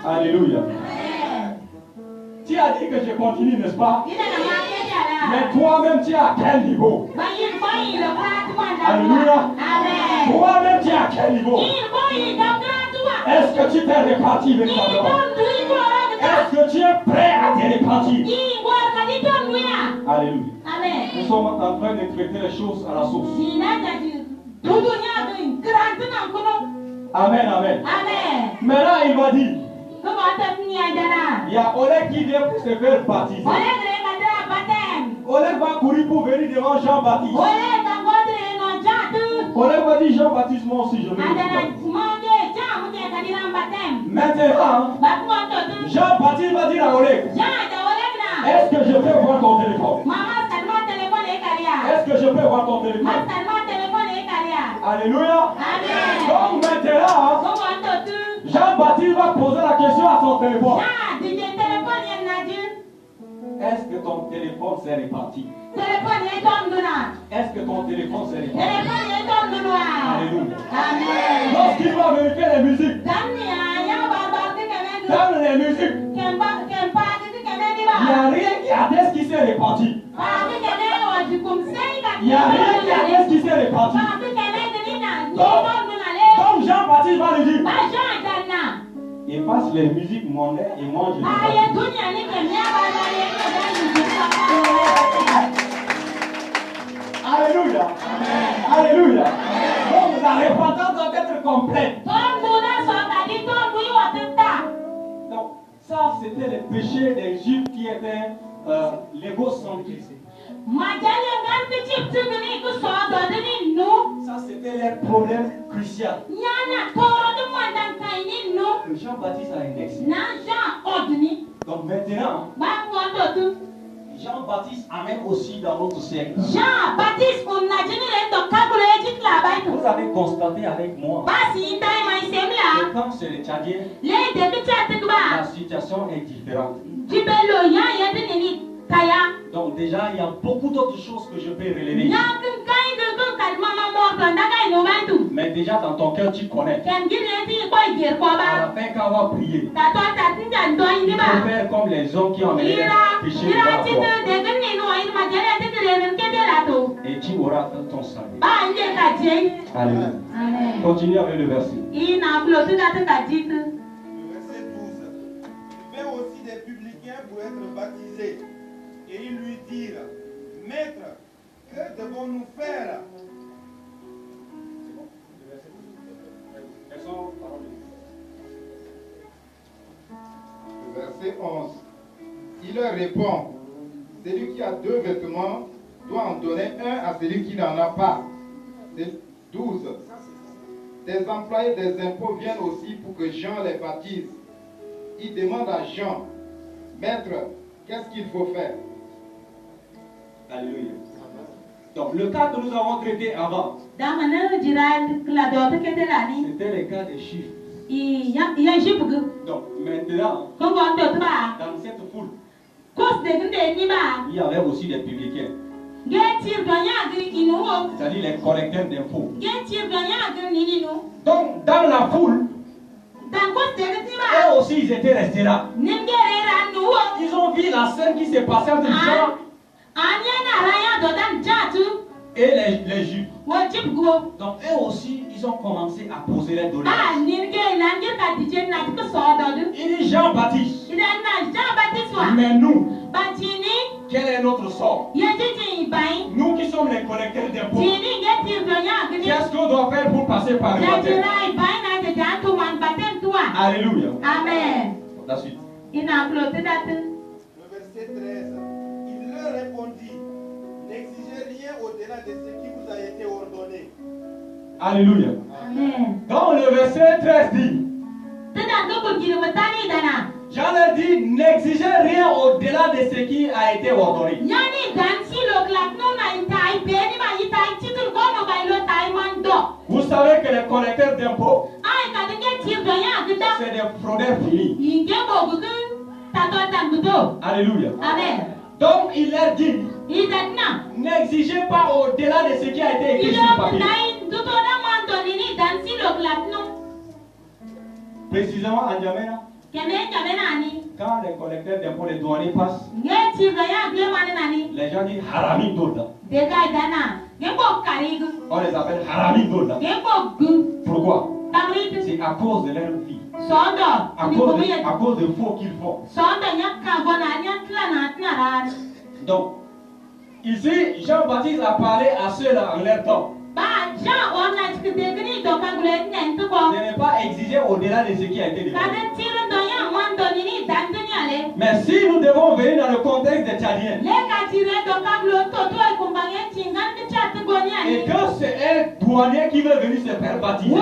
Alléluia. Tu as dit que je continue, n'est-ce pas? Mais toi-même, tu es à quel niveau? Alléluia. Toi-même, tu es à quel niveau? Est-ce que tu t'es reparti véritablement? Est-ce que tu es prêt à te repentir? Alléluia. Nous sommes en train de traiter les choses à la source. Amen, amen. Maintenant, il va dire, il y a Oleg qui vient pour se faire baptiser. Oleg va courir pour venir devant Jean-Baptiste. Oleg va dire, Jean-Baptiste, moi aussi je vais te baptiser. Maintenant, Jean-Baptiste va dire à Oleg, est-ce que je peux voir ton téléphone? Est-ce que je peux voir ton téléphone? Alléluia. Donc maintenant, Jean-Baptiste va poser la question à son téléphone. Est-ce que ton téléphone s'est réparti? Est-ce que ton téléphone s'est réparti? Alléluia. Lorsqu'il va vérifier les musiques, dans les musiques, il n'y a rien qui atteste qui s'est réparti. Il n'y a rien qui atteste qui s'est réparti. Donc Jean-Baptiste va lui dire, efface les musiques mondaines et moi je les Alléluia. Alléluia. Donc la repentance doit être complète. Donc ça c'était le péché des Juifs qui étaient l'égocentrisme. Ça c'était leur problème crucial. Que Jean-Baptiste a indexé. Donc maintenant, Jean-Baptiste amène aussi dans notre siècle. Vous avez constaté avec moi que quand c'est les Tchadiens, la situation est différente. Donc déjà, il y a beaucoup d'autres choses que je peux relever. Mais déjà dans ton cœur, tu connais. À la fin, quand on va prier, il faut faire comme les hommes qui ont amené les péchés devant la croix. Et tu auras ton salut. Alléluia. Continue avec le verset. Le verset 12. Il fait aussi des publicains pour être baptisés. Et ils lui dirent, Maître, que devons-nous faire? Verset 11. Il leur répond, celui qui a 2 vêtements doit en donner un à celui qui n'en a pas. 12. Des employés des impôts viennent aussi pour que Jean les baptise. Ils demandent à Jean, Maître, qu'est-ce qu'il faut faire? Alléluia. Donc le cas que nous avons traité avant, c'était le cas des chiffres. Donc maintenant, dans cette foule, il y avait aussi des publicains. C'est-à-dire les collecteurs d'impôts. Donc dans la foule, eux aussi ils étaient restés là. Ils ont vu la scène qui s'est passée entre Jean et les Juifs. Donc eux aussi ils ont commencé à poser les doléances. Il dit Jean-Baptiste. Mais nous, quel est notre sort? Nous qui sommes les collecteurs d'impôts, qu'est-ce qu'on doit faire pour passer par le baptême? Alléluia. Amen. La suite. Le verset 13. Il leur répondit, n'exigez rien au-delà de ce qui vous a été ordonné. Alléluia. Amen. Donc le verset 13 dit, Jean leur dit, n'exigez rien au-delà de ce qui a été ordonné. Vous savez que les collecteurs d'impôts, c'est des fraudeurs finis. Alléluia. Amen. Donc il leur dit, n'exigez pas au-delà de ce qui a été écrit sur le papier. Précisément en Djamena, quand les collecteurs d'impôts, les douaniers passent, les gens disent Harami Doda. On les appelle Harami Doda. Pourquoi? C'est à cause de leur vie. À cause de faux qu'ils font. Donc, ici, Jean-Baptiste a parlé à ceux-là en leur temps. De ne pas exiger au-delà de ce qui a été demandé. Mais si nous devons venir dans le contexte des Tchadiens, et que c'est un douanier qui veut venir se faire baptiser,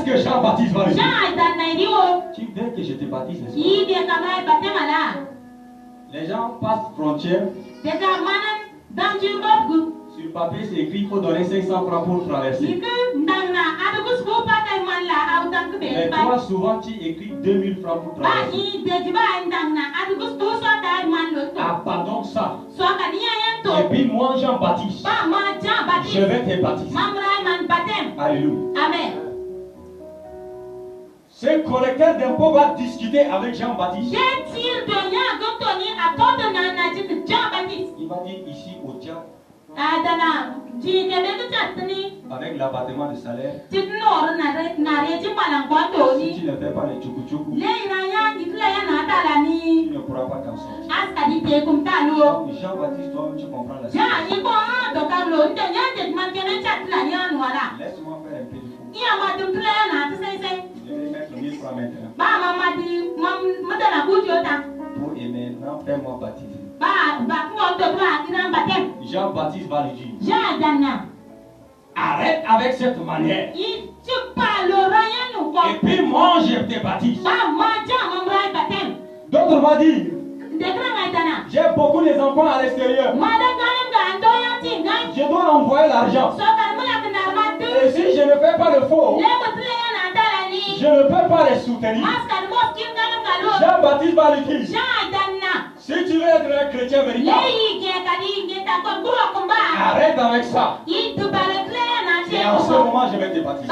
Qu'est-ce que Jean-Baptiste va lui dire? Tu veux que je te baptise, n'est-ce pas? Les gens passent frontière. Sur papier, c'est écrit qu'il faut donner 500 francs pour traverser. Mais toi, souvent, tu écris 2000 francs pour traverser. Abandonne ça. Et puis moi, Jean-Baptiste, je vais te baptiser. Alléluia. Amen. Ce collecteur d'impôts va discuter avec Jean-Baptiste. Il va dire ici au Tchad, avec l'abattement de salaire, si tu ne fais pas les tchoukou-tchoukou, tu ne pourras pas t'en sortir. Jean-Baptiste, toi, tu comprends la situation. Laisse-moi faire un peu de fou. Je vais mettre 1000 francs maintenant. Pour et maintenant, fais-moi baptiser. Jean-Baptiste va lui dire, arrête avec cette manière. Et puis moi, je te baptise. D'autres vont dire, j'ai beaucoup des enfants à l'extérieur. Je dois envoyer l'argent. Et si je ne fais pas le faux, je ne peux pas les soutenir. Jean-Baptiste va lui dire, si tu veux être un chrétien véritable, arrête avec ça. Et en ce moment, je vais te baptiser.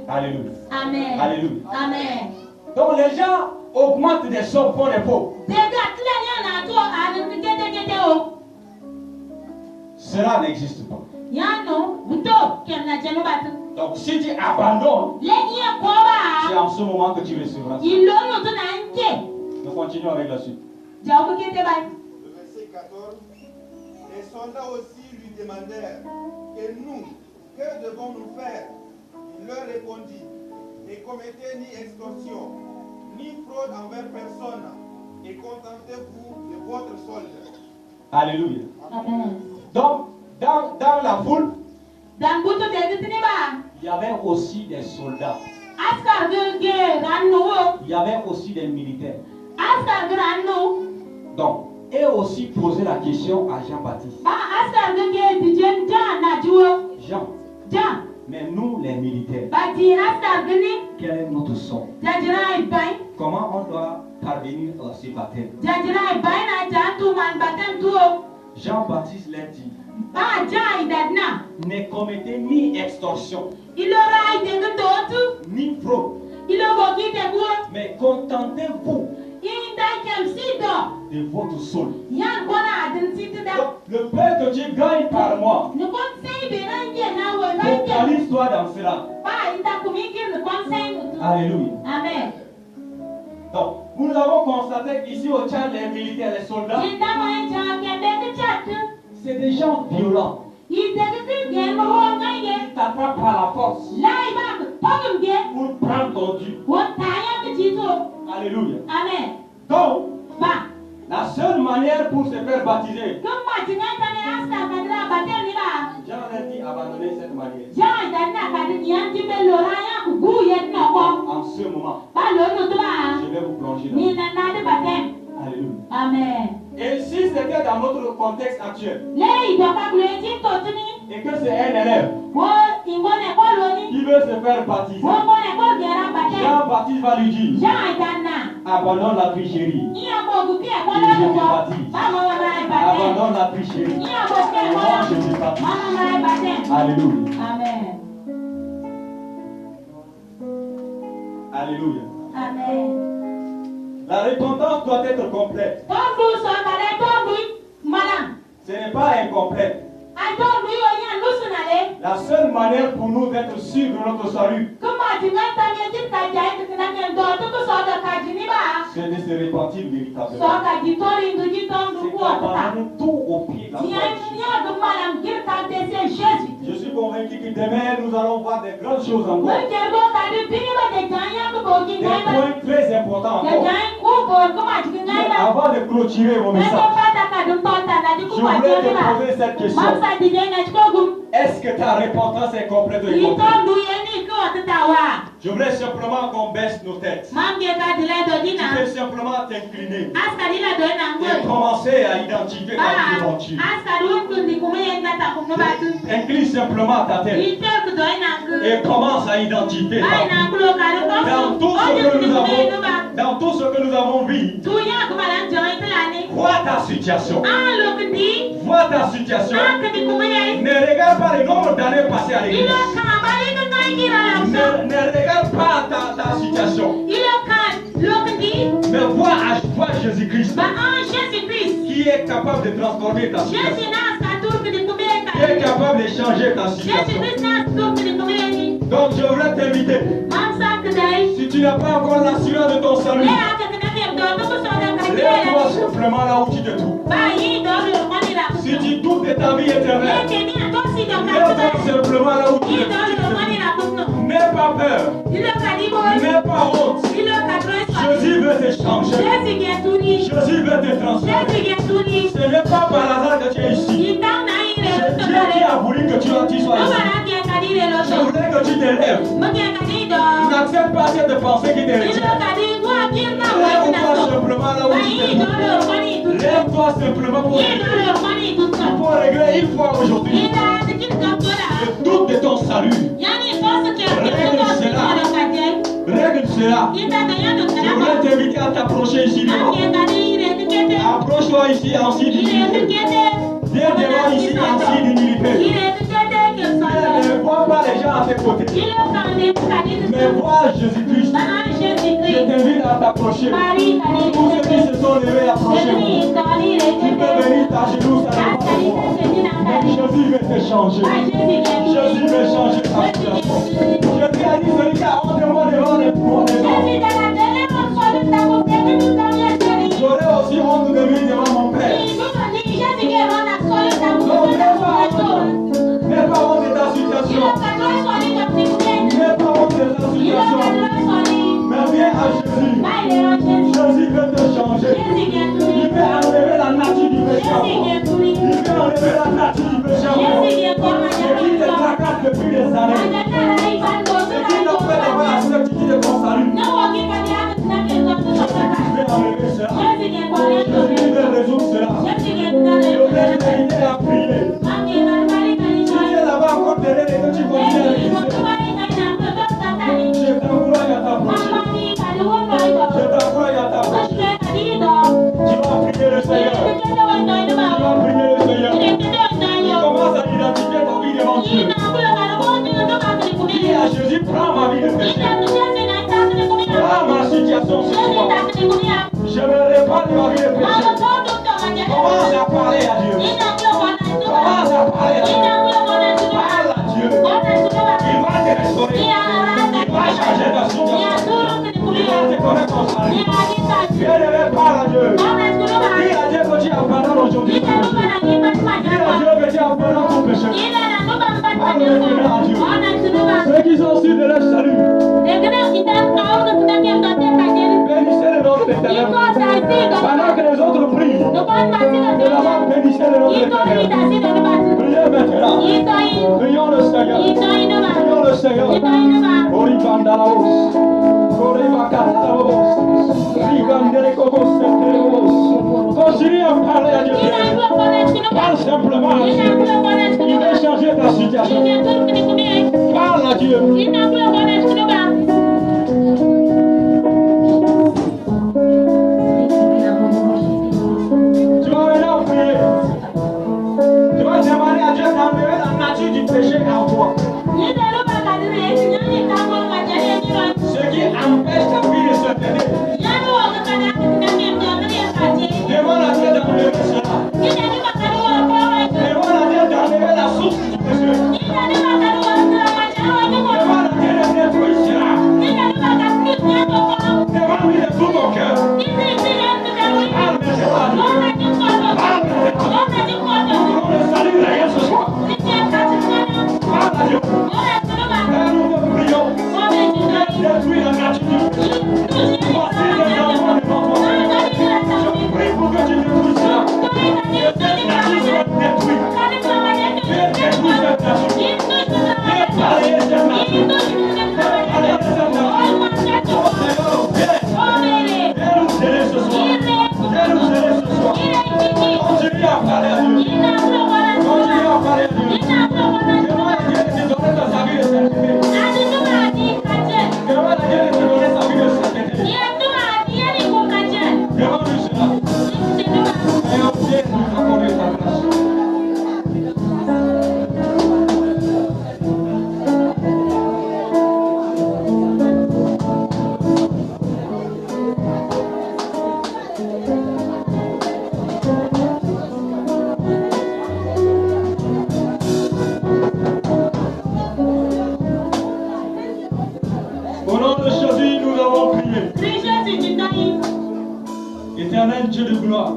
Alléluia. Amen. Alléluia. Amen. Donc les gens augmentent des sommes pour les faux. Cela n'existe pas. Donc si tu abandonnes, c'est en ce moment que tu recevras. Nous continuons avec la suite. Le verset 14. Les soldats aussi lui demandèrent, et nous, que devons-nous faire? Il leur répondit, ne commettez ni extorsion, ni fraude envers personne, et contentez-vous de votre solde. Alléluia. Amen. Donc, dans la foule, il y avait aussi des soldats. Il y avait aussi des militaires. Donc, eux aussi posaient la question à Jean-Baptiste. Jean, mais nous les militaires, quel est notre sort? Comment on doit parvenir à ce baptême? Jean-Baptiste leur dit, ne commettez ni extorsion, ni fraude, mais contentez-vous de votre solde. Donc, le peu que tu gagnes par mois, focalise-toi dans cela. Alléluia. Amen. Donc, nous avons constaté qu'ici au Tchad, les militaires, les soldats, c'est des gens violents. Ils t'attrapent par la force pour prendre ton dû. Alléluia. Amen. Donc, la seule manière pour se faire baptiser, Jean a dit abandonner cette manière. En ce moment, je vais vous plonger dans. Alléluia. Amen. Et si c'était dans notre contexte actuel, et que c'est un élève qui veut se faire baptiser, Jean-Baptiste va lui dire, abandonne la tricherie. Et je te baptise. Abandonne la tricherie. Et moi je te baptise. Alléluia. Amen. Alléluia. Amen. La repentance doit être complète. Ce n'est pas incomplète. La seule manière pour nous d'être sûrs de notre salut, c'est de se repentir véritablement. C'est d'abandonner tout au pied de la croix. Je suis convaincu que demain nous allons voir des grandes choses encore. Des points très importants encore. Avant de clôturer mon message, je voulais te poser cette question. Est-ce que ta repentance est complète et complète? Je voulais simplement qu'on baisse nos têtes. Tu peux simplement t'incliner et commencer à identifier quand tu es. Incline simplement ta tête et commence à identifier dans tout ce que nous avons vu. Vois ta situation. Vois ta situation. Ne regarde pas le nombre d'années passées à l'église. Ne regarde pas ta situation. Mais vois Jésus-Christ qui est capable de transformer ta situation. Qui est capable de changer ta situation. Donc je voudrais t'inviter. Si tu n'as pas encore l'assurance de ton salut, lève-toi simplement là où tu te trouves. Si tu doutes de ta vie éternelle, lève-toi simplement là où tu te trouves. N'aie pas peur. N'aie pas honte. Jésus veut te changer. Jésus veut te transformer. Ce n'est pas par hasard que tu es ici. C'est Dieu qui a voulu que tu sois ici. Je voulais que tu te lèves. N'accepte pas cette pensée qui te retient. Lève-toi simplement là où tu te trouves. Lève-toi simplement pour régler une fois aujourd'hui le doute de ton salut. Règle cela. Règle cela. Je voulais t'inviter à t'approcher ici devant. Approche-toi ici en signe d'humilité. Viens devant ici en signe d'humilité. Ne vois pas les gens à tes côtés, mais vois Jésus-Christ. Je t'invite à t'approcher. Tous ceux qui se sont levés, approchez-vous. Tu peux venir t'agenouiller, ça dépend de toi. Jésus veut te changer. Jésus veut changer ta situation. Je t'ai dit, celui qui a honte de moi devant les hommes. J'aurais aussi honte de lui devant mon Père. Donc, n'aie pas honte de ta situation. N'aie pas honte de ta situation. Mais viens à Jésus. Jésus veut te changer. Il veut enlever la nature du pécheur. Il veut enlever la nature du pécheur. Ce qui te tracasse depuis des années. Ce qui t'empêche d'avoir la certitude de ton salut. Jésus veut enlever cela. Jésus veut résoudre cela. Je voulais t'inviter à prier. Si tu es là-bas encore derrière et que tu continues à résister, je t'encourage à t'approcher. Je t'encourage à t'approcher. Tu vas prier le Seigneur. Tu vas prier le Seigneur. Commence à identifier ta vie devant Dieu. Dis à Jésus, prends ma vie de péché. Prends ma situation ce soir. Je me répare de ma vie de péché. Commence à parler à Dieu. Commence à parler à Dieu. Parle à Dieu. Il va te restaurer. Il va changer ta situation. Il va te connaître ton salut. Viens, parle à Dieu. Dis à Dieu que tu as pardonné aujourd'hui. Dis à Dieu que tu as pardonné ton péché. Parle maintenant à Dieu. Ceux qui sont sûrs de leur salut, bénissez le nom de l'Éternel. Pendant que les autres prient, de l'avant bénissez le nom de l'Éternel. Priez maintenant. Prions le Seigneur. Prions le Seigneur. Oribandalaos. Oribakatalaos. Rigandelekokos. Continue à parler à Dieu. Parle simplement à Dieu. Il va changer ta situation. Parle à Dieu. Tu vas maintenant prier. Tu vas demander à Dieu d'enlever la nature du péché en toi. Ce qui empêche ta vie de se tenir. Demande à Dieu d'enlever cela. Demande à Dieu d'enlever la source du péché. Demande à Dieu de gloire.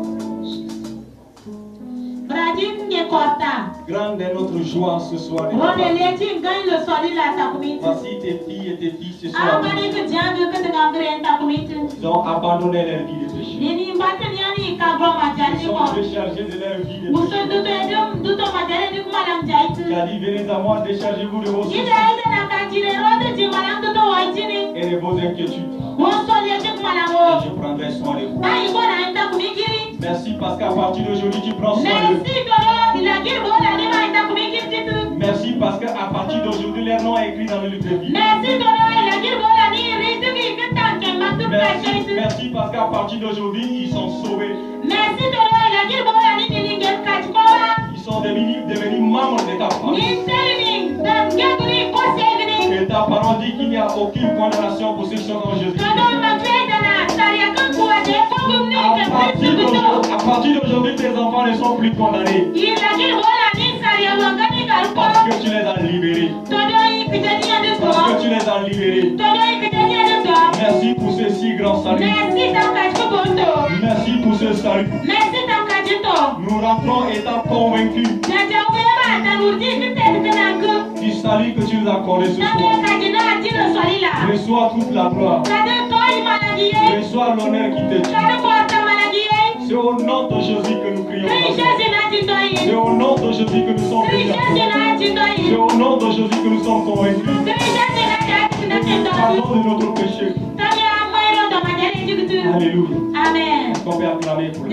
Grande est notre joie ce soir. Voici tes filles et tes fils ce soir. Ils ont abandonné leur vie de péché. Ils sont déchargés de leur vie de péché. Tu as dit, venez à moi, déchargez-vous de vos soucis et de vos inquiétudes. Et je prendrai soin de vous. Merci parce qu'à partir d'aujourd'hui, tu prends soin de vous. Merci parce qu'à partir d'aujourd'hui, leur nom est écrit dans le livre de vie. Merci parce qu'à partir d'aujourd'hui, ils sont sauvés. Ils sont devenus membres de ta famille. Et ta parole dit qu'il n'y a aucune condamnation pour ceux qui sont en Jésus. À partir d'aujourd'hui, tes enfants ne sont plus condamnés. Parce que tu les as libérés. Parce que tu les as libérés. Merci pour ce si grand salut. Merci pour ce salut. Nous rentrons étant convaincus du salut que tu nous as accordé ce soir. Reçois toute la gloire. Reçois l'honneur qui te tient. C'est au nom de Jésus que nous crions. C'est au nom de Jésus que nous sommes bénis. C'est au nom de Jésus que nous sommes convaincus. Pardon de notre péché. Alléluia. Amen. Est-ce qu'on peut acclamer pour lui?